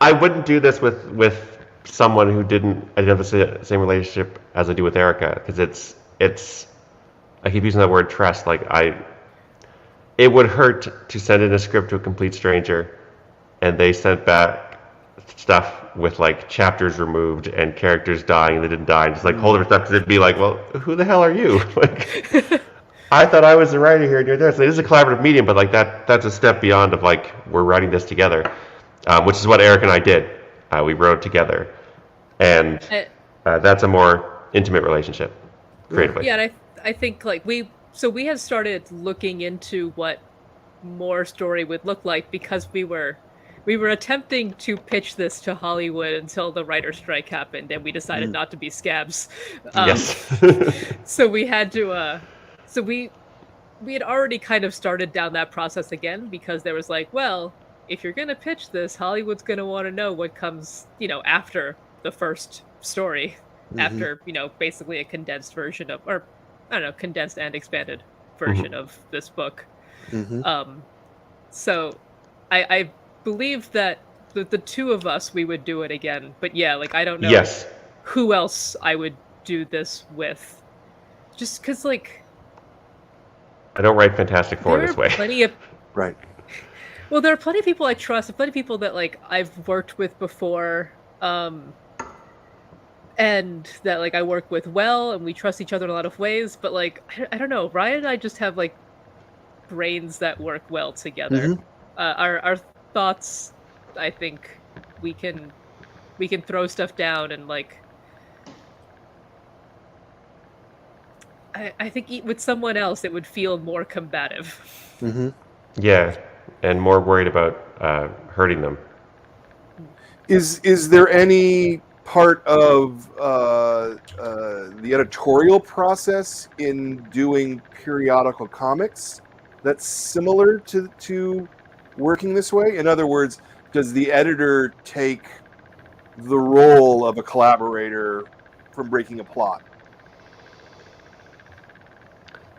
I wouldn't do this with someone who didn't have the same relationship as I do with Erica, because it's I keep using that word trust. Like it would hurt to send in a script to a complete stranger, and they sent back stuff with like chapters removed and characters dying and they didn't die, and just like hold their stuff, because it'd be like, well, who the hell are you? Like, I thought I was the writer here and you're there. So it is a collaborative medium, but like that's a step beyond of like, we're writing this together, which is what Eric and I did. We wrote together, and that's a more intimate relationship creatively. Yeah, and I think like we had started looking into what more story would look like, because we were attempting to pitch this to Hollywood until the writer's strike happened, and we decided not to be scabs. Yes. So we had to. So we had already kind of started down that process again, because there was like, well, if you're gonna pitch this, Hollywood's gonna want to know what comes, you know, after the first story, after, you know, basically a condensed version of, or I don't know, condensed and expanded version of this book. So I believe that the two of us, we would do it again. But yeah, like, I don't know who else I would do this with. Just because, like, I don't write Fantastic Four this way. Plenty of Right. Well, there are plenty of people I trust, plenty of people that like I've worked with before, and that like I work with well, and we trust each other in a lot of ways. But like, I don't know, Ryan and I just have like brains that work well together. Our thoughts, I think we can throw stuff down, and like I think with someone else it would feel more combative. Yeah, and more worried about hurting them. Is there any part of the editorial process in doing periodical comics that's similar to working this way? In other words, does the editor take the role of a collaborator from breaking a plot?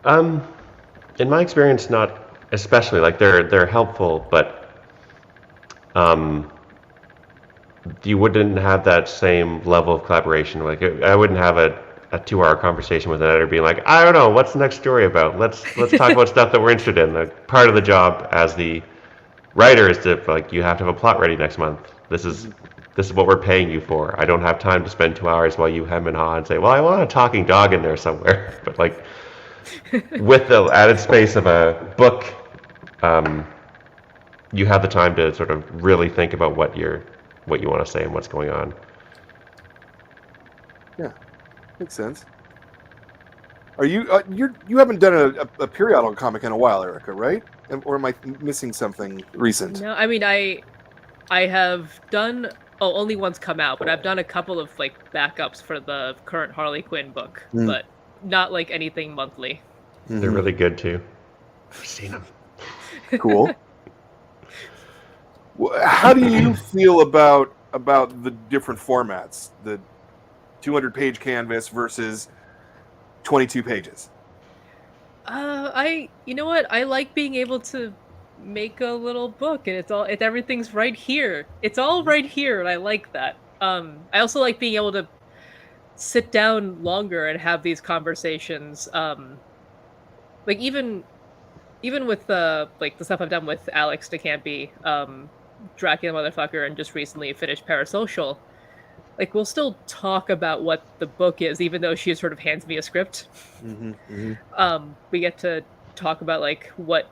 In my experience, not especially. Like they're helpful, but you wouldn't have that same level of collaboration. Like I wouldn't have a 2-hour conversation with an editor being like, I don't know, what's the next story about? Let's talk about stuff that we're interested in. Like, part of the job as the writer is to, like, you have to have a plot ready next month. This is what we're paying you for. I don't have time to spend 2 hours while you hem and haw and say, well, I want a talking dog in there somewhere. But like, with the added space of a book, you have the time to sort of really think about what you want to say and what's going on. Yeah, makes sense. Are you you haven't done a periodical comic in a while, Erica, right? Or am I missing something recent? No, I mean I have done only one's come out, but I've done a couple of like backups for the current Harley Quinn book, but not like anything monthly. They're really good too. I've seen them. Cool. How do you feel about the different formats, the 200-page canvas versus 22 pages? You know what? I like being able to make a little book, and everything's right here. It's all right here, and I like that. I also like being able to sit down longer and have these conversations. Like even with like the stuff I've done with Alex DeCampi, Dracula Motherfucker, and just recently finished Parasocial. Like, we'll still talk about what the book is, even though she sort of hands me a script. We get to talk about like what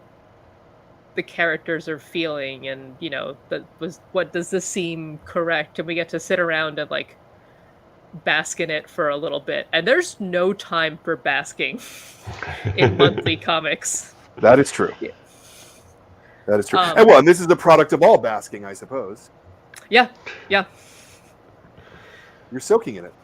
the characters are feeling, and what does this seem correct, and we get to sit around and like bask in it for a little bit. And there's no time for basking in monthly comics. That is true. Yeah. That is true. And this is the product of all basking, I suppose. Yeah. You're soaking in it.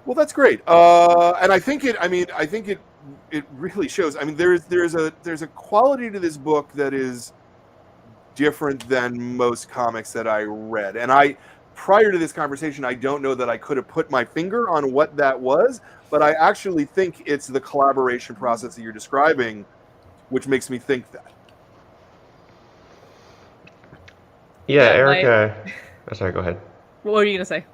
Well, that's great. And I think it really shows. I mean, there's a quality to this book that is different than most comics that I read. And prior to this conversation, I don't know that I could have put my finger on what that was, but I actually think it's the collaboration process that you're describing, which makes me think that. Yeah, Erica. Sorry, go ahead. What were you going to say?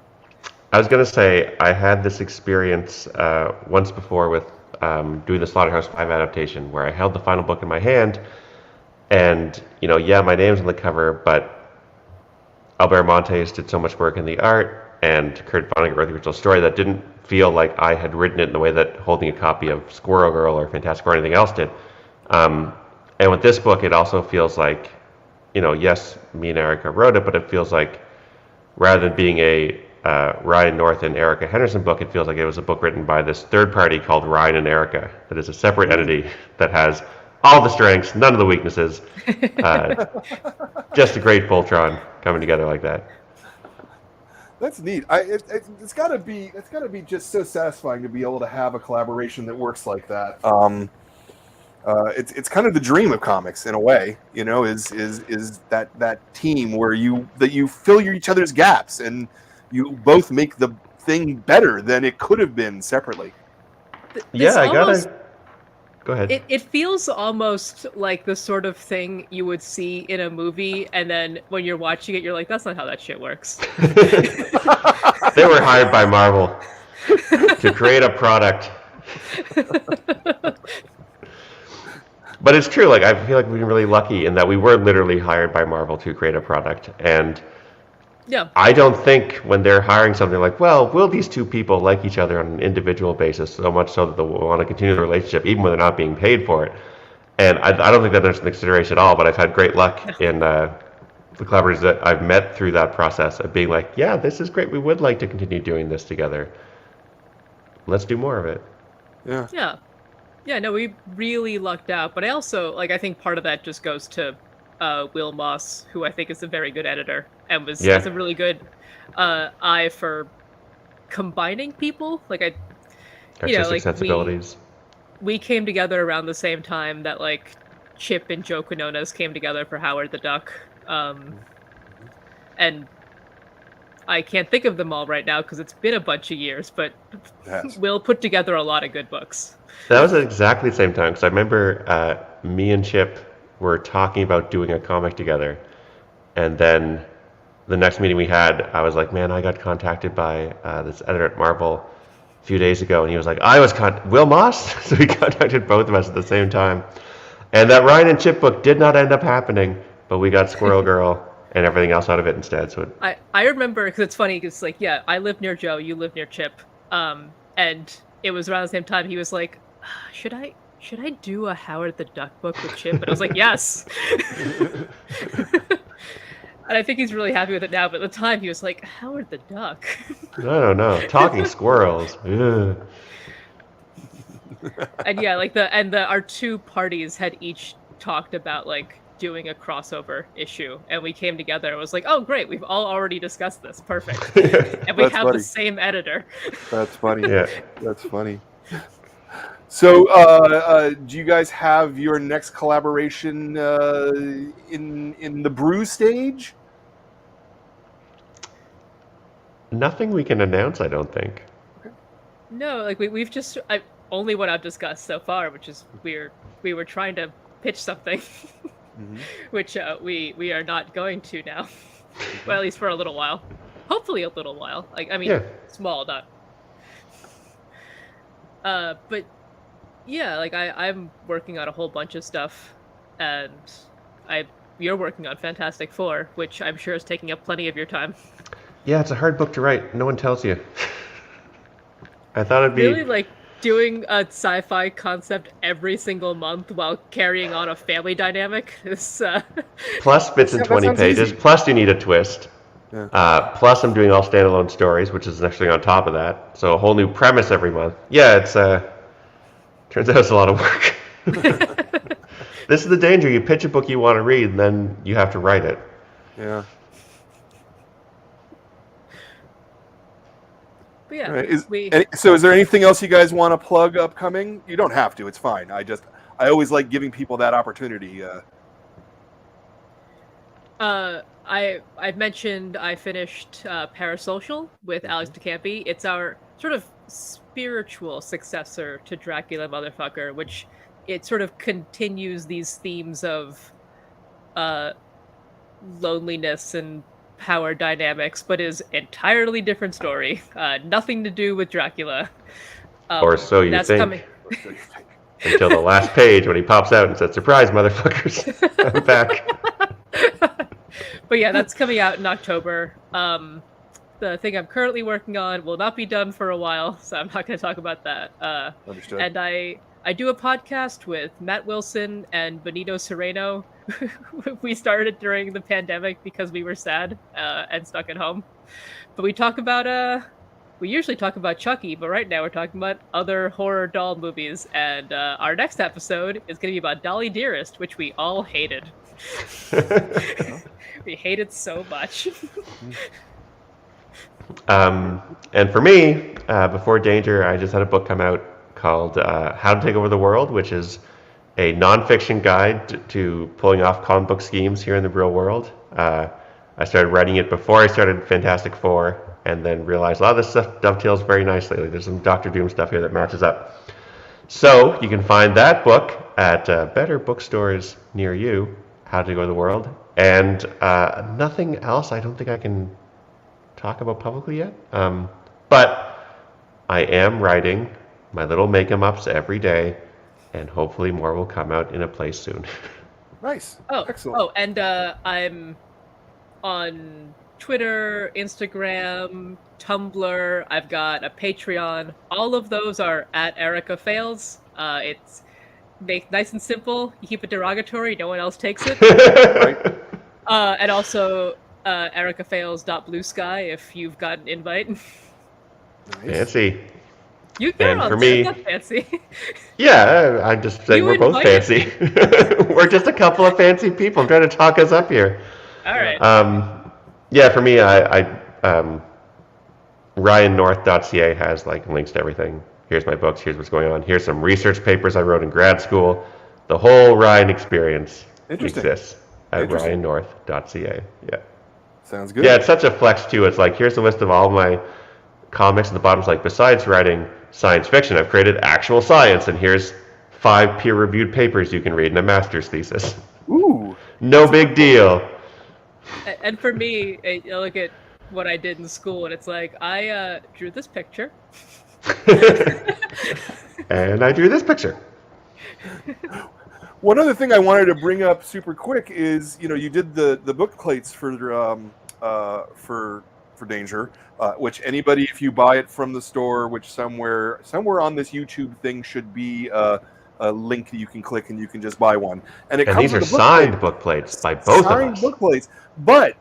I was going to say I had this experience once before with doing the Slaughterhouse 5 adaptation, where I held the final book in my hand, and my name's on the cover, but Albert Montes did so much work in the art, and Kurt Vonnegut wrote the original story that didn't feel like I had written it in the way that holding a copy of Squirrel Girl or Fantastic Four or anything else did. And with this book, it also feels like, yes, me and Erica wrote it, but it feels like rather than being a RYAN North and Erica Henderson book, it feels like it was a book written by this third party called RYAN and Erica, that is a separate entity that has all the strengths, none of the weaknesses. Just a great Voltron coming together like that. That's neat. It's got to be just so satisfying to be able to have a collaboration that works like that. It's kind of the dream of comics in a way, is that team where you fill each other's gaps and you both make the thing better than it could have been separately. Go ahead. It feels almost like the sort of thing you would see in a movie, and then when you're watching it, you're like, that's not how that shit works. They were hired by Marvel to create a product. But it's true, like, I feel like we've been really lucky in that we were literally hired by Marvel to create a product. And I don't think when they're hiring something like, well, will these two people like each other on an individual basis so much so that they'll want to continue the relationship even when they're not being paid for it? And I don't think that there's an consideration at all, but I've had great luck in the collaborators that I've met through that process of being like, yeah, this is great. We would like to continue doing this together. Let's do more of it. Yeah, no, we really lucked out. But I also, I think part of that just goes to Will Moss, who I think is a very good editor and has a really good eye for combining people. Artistic sensibilities. We came together around the same time that Chip and Joe Quinones came together for Howard the Duck, and I can't think of them all right now because it's been a bunch of years. But Will put together a lot of good books. That was at exactly the same time, because I remember me and Chip were talking about doing a comic together, and then the next meeting we had, I was like, man, I got contacted by this editor at Marvel a few days ago, and he was like, Will Moss? So we contacted both of us at the same time. And that Ryan and Chip book did not end up happening, but we got Squirrel Girl and everything else out of it instead. So I remember, because it's funny, because I live near Joe, you live near Chip, and it was around the same time he was like, should I do a Howard the Duck book with Chip? And I was like, yes. And I think he's really happy with it now, but at the time he was like, Howard the Duck. No. Talking squirrels. Ugh. And our two parties had each talked about doing a crossover issue, and we came together and was like, oh great, we've all already discussed this. Perfect. And we have the same editor. That's funny. Yeah. That's funny. So, do you guys have your next collaboration in the brew stage? Nothing we can announce, I don't think. No, we've just only what I've discussed so far, which is we were trying to pitch something, which we are not going to now. Well, at least for a little while. Hopefully, a little while. Small, not. But. Yeah, I'm working on a whole bunch of stuff, and you're working on Fantastic Four, which I'm sure is taking up plenty of your time. Yeah, it's a hard book to write. No one tells you. I thought it'd be really doing a sci-fi concept every single month while carrying on a family dynamic is plus fits in 20 pages, easy. plus you need a twist. Yeah. Plus I'm doing all standalone stories, which is actually on top of that. So a whole new premise every month. Yeah, it's turns out it's a lot of work. This is the danger. You pitch a book you want to read, and then you have to write it. Yeah. But yeah. Right. So is there anything else you guys want to plug upcoming? You don't have to. It's fine. I always like giving people that opportunity. I've mentioned I finished Parasocial with Alex DeCampi. It's our sort of spiritual successor to Dracula Motherfucker, which it sort of continues these themes of loneliness and power dynamics, but is entirely different story. Nothing to do with Dracula. Or so you think. Coming. Until the last page when he pops out and says, "Surprise, motherfuckers, I'm back." But yeah, that's coming out in October. The thing I'm currently working on will not be done for a while, so I'm not going to talk about that. Understood. And I do a podcast with Matt Wilson and Benito Sereno. We started during the pandemic because we were sad and stuck at home. But we talk about we usually talk about Chucky, but right now we're talking about other horror doll movies. And our next episode is going to be about Dolly Dearest, which we all hated. We hate it so much. And for me, before Danger, I just had a book come out called How to Take Over the World, which is a nonfiction guide to pulling off comic book schemes here in the real world. I started writing it before I started Fantastic Four, and then realized a lot of this stuff dovetails very nicely. Like, there's some Doctor Doom stuff here that matches up. So you can find that book at better bookstores near you, How to Take Over the World. And nothing else I don't think I can talk about publicly yet. But I am writing my little make-em-ups every day, and hopefully more will come out in a place soon. Nice. Oh, excellent. Oh, and I'm on Twitter, Instagram, Tumblr. I've got a Patreon. All of those are at Erica Fails. It's nice and simple. You keep it derogatory. No one else takes it. Right. And also ericafails.bluesky if you've got an invite. Nice. Fancy. You can. And for me, not fancy. Yeah, I'm just saying we're both fancy. We're just a couple of fancy people. I'm trying to talk us up here. All right. Yeah, for me, I RYANNorth.ca has like links to everything. Here's my books. Here's what's going on. Here's some research papers I wrote in grad school. The whole Ryan experience exists at RYANNorth.ca. Yeah. Sounds good. Yeah, it's such a flex too. It's like, here's a list of all my comics, and the bottom's like, besides writing science fiction, I've created actual science, and here's 5 peer-reviewed papers you can read in a master's thesis. Ooh. No big deal. And for me, I look at what I did in school, and it's like, I drew this picture. And I drew this picture. One other thing I wanted to bring up super quick is, you did the bookplates for Danger, which anybody, if you buy it from the store, which somewhere on this YouTube thing should be a link that you can click and you can just buy one. And these are signed bookplates by both of us. Signed bookplates, but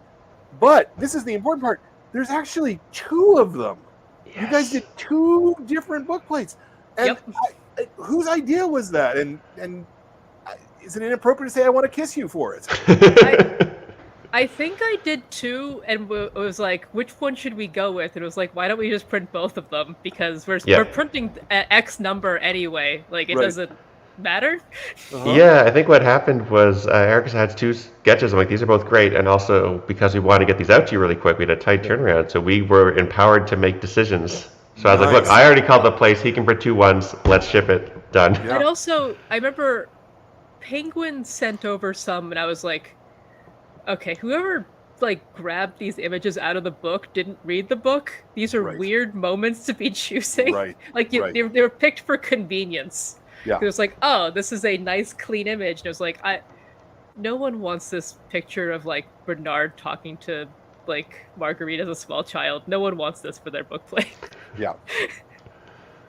this is the important part. There's actually 2 of them. Yes. You guys did 2 different bookplates, and yep. Whose idea was that? And is it inappropriate to say I want to kiss you for it? I think I did 2, and it was like, which one should we go with? And it was like, why don't we just print both of them? Because we're printing X number anyway. Like, it doesn't matter. Uh-huh. Yeah, I think what happened was Erica had 2 sketches. I'm like, these are both great. And also, because we wanted to get these out to you really quick, we had a tight turnaround. So we were empowered to make decisions. So I was like, look, I already called the place. He can print 2 ones. Let's ship it. Done. Yeah. And also, I remember Penguin sent over some, and I was like, okay, whoever grabbed these images out of the book didn't read the book. These are weird moments to be choosing. Right. They were picked for convenience. Yeah. It was like, oh, this is a nice, clean image. And it was like, no one wants this picture of Bernard talking to Marguerite as a small child. No one wants this for their bookplate. Yeah.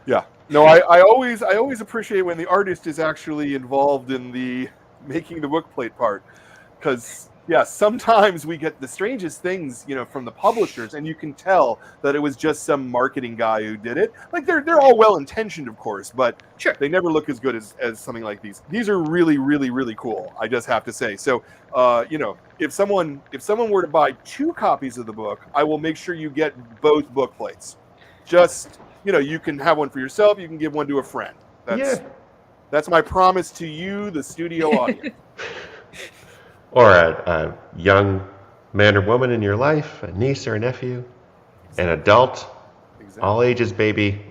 Yeah. No, I always appreciate when the artist is actually involved in the making the bookplate part, because yeah, sometimes we get the strangest things, from the publishers, and you can tell that it was just some marketing guy who did it. Like they're all well intentioned, of course, but Sure. they never look as good as something like these. These are really, really, really cool. I just have to say. So, if someone were to buy 2 copies of the book, I will make sure you get both bookplates. Just you can have one for yourself. You can give one to a friend. That's my promise to you, the studio audience. Or a young man or woman in your life, a niece or a nephew, an adult, all ages, baby.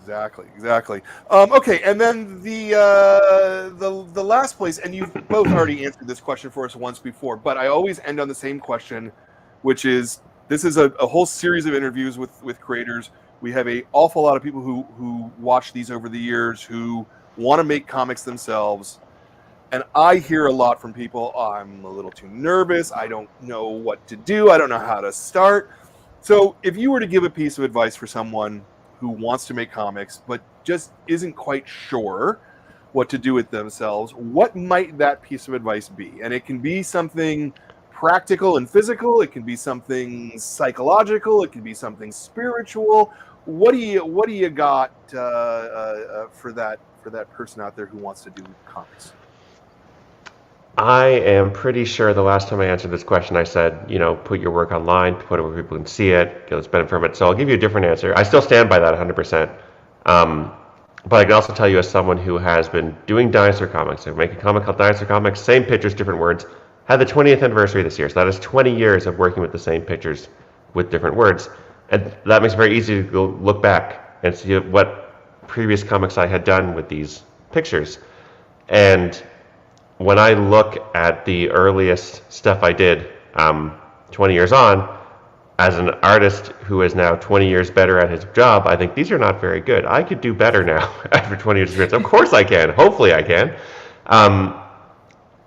Exactly. Okay, and then the last place, and you've both already answered this question for us once before, but I always end on the same question, which is, this is a whole series of interviews with creators. We have an awful lot of people who watch these over the years who want to make comics themselves. And I hear a lot from people, I'm a little too nervous, I don't know what to do, I don't know how to start. So if you were to give a piece of advice for someone who wants to make comics but just isn't quite sure what to do with themselves, what might that piece of advice be? And it can be something practical and physical, it can be something psychological, it can be something spiritual. What do you got for that person out there who wants to do comics? I am pretty sure the last time I answered this question, I said, put your work online, put it where people can see it, get benefit from it. So I'll give you a different answer. I still stand by that 100%. But I can also tell you, as someone who has been doing dinosaur comics, I make a comic called Dinosaur Comics, same pictures, different words, had the 20th anniversary this year. So that is 20 years of working with the same pictures with different words. And that makes it very easy to go look back and see what previous comics I had done with these pictures. And when I look at the earliest stuff I did 20 years on, as an artist who is now 20 years better at his job, I think these are not very good. I could do better now after 20 years experience. Of course I can. Hopefully I can.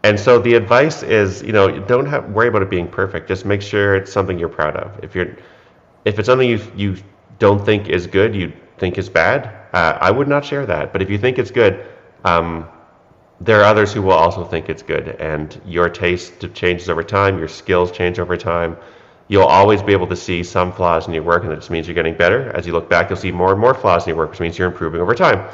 And so the advice is, don't worry about it being perfect. Just make sure it's something you're proud of. If it's something you don't think is good, you think is bad, I would not share that. But if you think it's good, there are others who will also think it's good, and your taste changes over time, your skills change over time. You'll always be able to see some flaws in your work, and it just means you're getting better. As you look back, you'll see more and more flaws in your work, which means you're improving over time.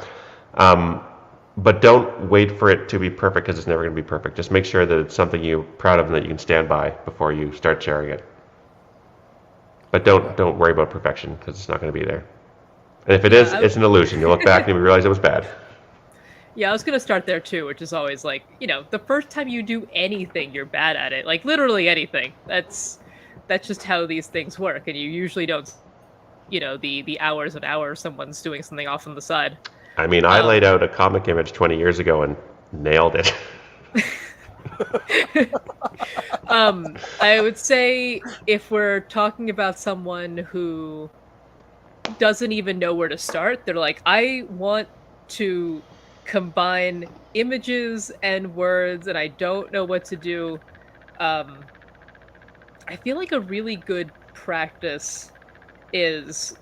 But don't wait for it to be perfect, because it's never going to be perfect. Just make sure that it's something you're proud of and that you can stand by before you start sharing it. But don't worry about perfection, because it's not going to be there. And if it is, it's an illusion. You'll look back and you realize it was bad. Yeah, I was going to start there too, which is always like, the first time you do anything, you're bad at it. Like literally anything. That's just how these things work. And you usually don't, the hours and hours someone's doing something off on the side. I mean, I laid out a comic image 20 years ago and nailed it. I would say if we're talking about someone who doesn't even know where to start, they're like, I want to combine images and words and I don't know what to do. I feel like a really good practice is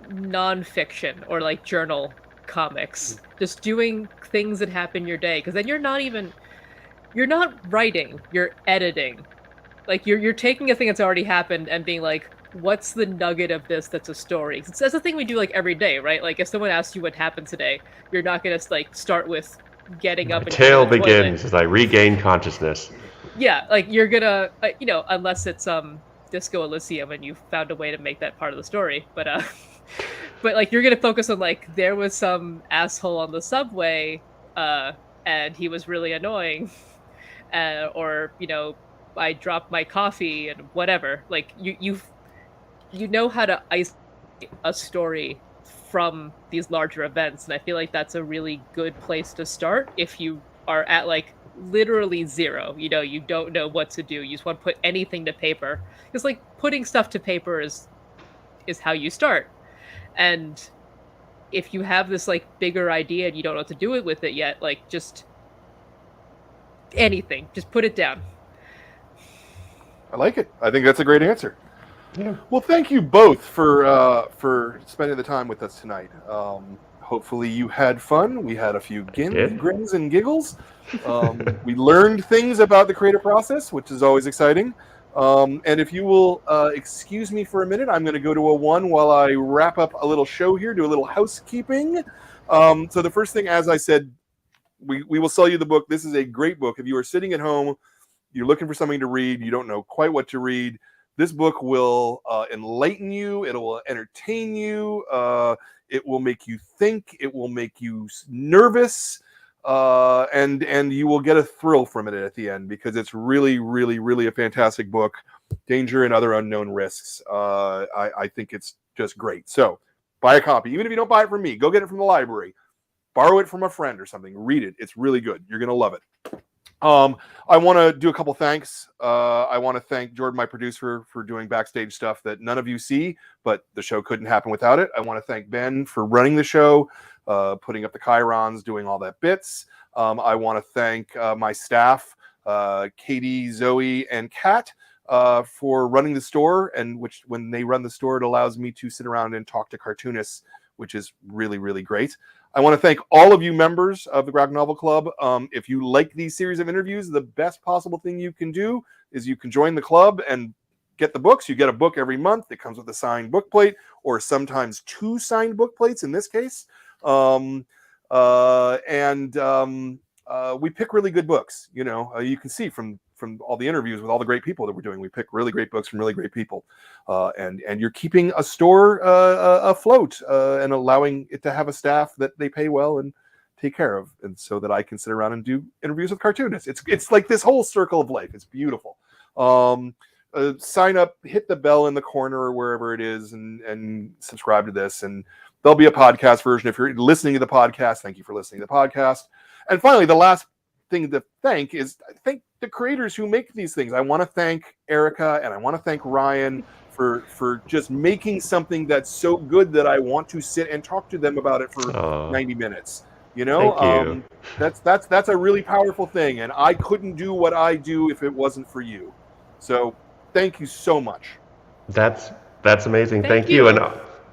nonfiction or like journal comics, just doing things that happen in your day, because then you're not writing, you're editing. Like you're taking a thing that's already happened and being like, what's the nugget of this that's a story? That's the thing we do like every day, right? Like if someone asks you what happened today, you're not gonna like start with getting up and tale begins as I regain consciousness. Yeah, like you're gonna unless it's Disco Elysium and you found a way to make that part of the story, but like you're gonna focus on like there was some asshole on the subway and he was really annoying, or I dropped my coffee and whatever. Like you know how to isolate a story from these larger events, and I feel like that's a really good place to start if you are at like literally zero. You don't know what to do. You just want to put anything to paper. Because like putting stuff to paper is how you start. And if you have this like bigger idea and you don't know what to do with it yet, like just anything, just put it down. I like it. I think that's a great answer. Yeah. Well, thank you both for spending the time with us tonight. Hopefully you had fun. We had a few grins and giggles. We learned things about the creative process, which is always exciting. And if you will excuse me for a minute, I'm going to go to a one while I wrap up a little show here, do a little housekeeping. So the first thing, as I said, we will sell you the book. This is a great book. If you are sitting at home, you're looking for something to read, you don't know quite what to read, this book will enlighten you. It will entertain you. It will make you think. It will make you nervous. And you will get a thrill from it at the end because it's really, really, really a fantastic book. Danger and Other Unknown Risks. I think it's just great. So buy a copy. Even if you don't buy it from me, go get it from the library. Borrow it from a friend or something. Read it. It's really good. You're going to love it. I want to do a couple thanks. I want to thank Jordan, my producer, for doing backstage stuff that none of you see, but the show couldn't happen without it. I want to thank Ben for running the show, putting up the chyrons, doing all that bits. I want to thank my staff, Katie, Zoe, and Kat, for running the store, and which when they run the store, it allows me to sit around and talk to cartoonists, which is really, really great. I want to thank all of you members of the Graphic Novel Club. If you like these series of interviews, the best possible thing you can do is you can join the club and get the books. You get a book every month. It comes with a signed book plate, or sometimes 2 signed book plates in this case. We pick really good books. You know, you can see from all the interviews with all the great people that we're doing, we pick really great books from really great people, and you're keeping a store afloat and allowing it to have a staff that they pay well and take care of, and so that I can sit around and do interviews with cartoonists. It's like this whole circle of life. It's beautiful. Sign up, hit the bell in the corner or wherever it is, and subscribe to this. And there'll be a podcast version if you're listening to the podcast. Thank you for listening to the podcast. And finally, the last thing to thank is thank the creators who make these things. I want to thank Erica and I want to thank Ryan for just making something that's so good that I want to sit and talk to them about it for 90 minutes. You know, thank you. That's a really powerful thing, and I couldn't do what I do if it wasn't for you. So thank you so much. That's amazing. Thank you. And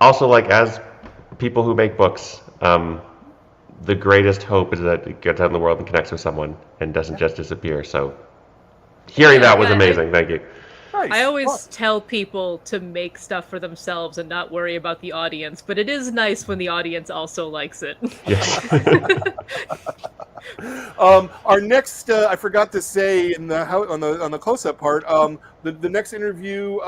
also, like, as people who make books, the greatest hope is that it gets out in the world and connects with someone and doesn't just disappear. So hearing that was amazing. Thank you. Nice. I always tell people to make stuff for themselves and not worry about the audience, but it is nice when the audience also likes it. Yes. Our next, I forgot to say on the close-up part, the next interview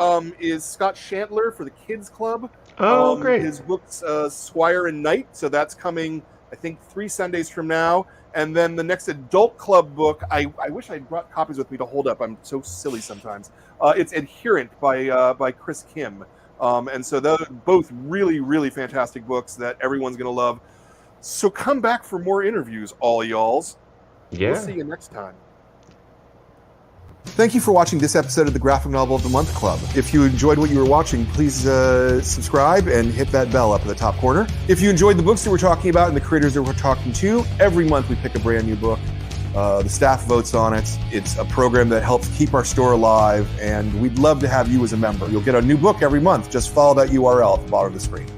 is Scott Shantler for the Kids Club. Oh, great. His book's Squire and Knight, so that's coming, I think, 3 Sundays from now. And then the next adult club book, I wish I'd brought copies with me to hold up. I'm so silly sometimes. It's Adherent by Chris Kim. And so those are both really, really fantastic books that everyone's going to love. So come back for more interviews, all y'alls. Yeah. We'll see you next time. Thank you for watching this episode of the Graphic Novel of the Month Club. If you enjoyed what you were watching, please subscribe and hit that bell up in the top corner. If you enjoyed the books that we're talking about and the creators that we're talking to, every month we pick a brand new book. The staff votes on it. It's a program that helps keep our store alive, and we'd love to have you as a member. You'll get a new book every month. Just follow that URL at the bottom of the screen.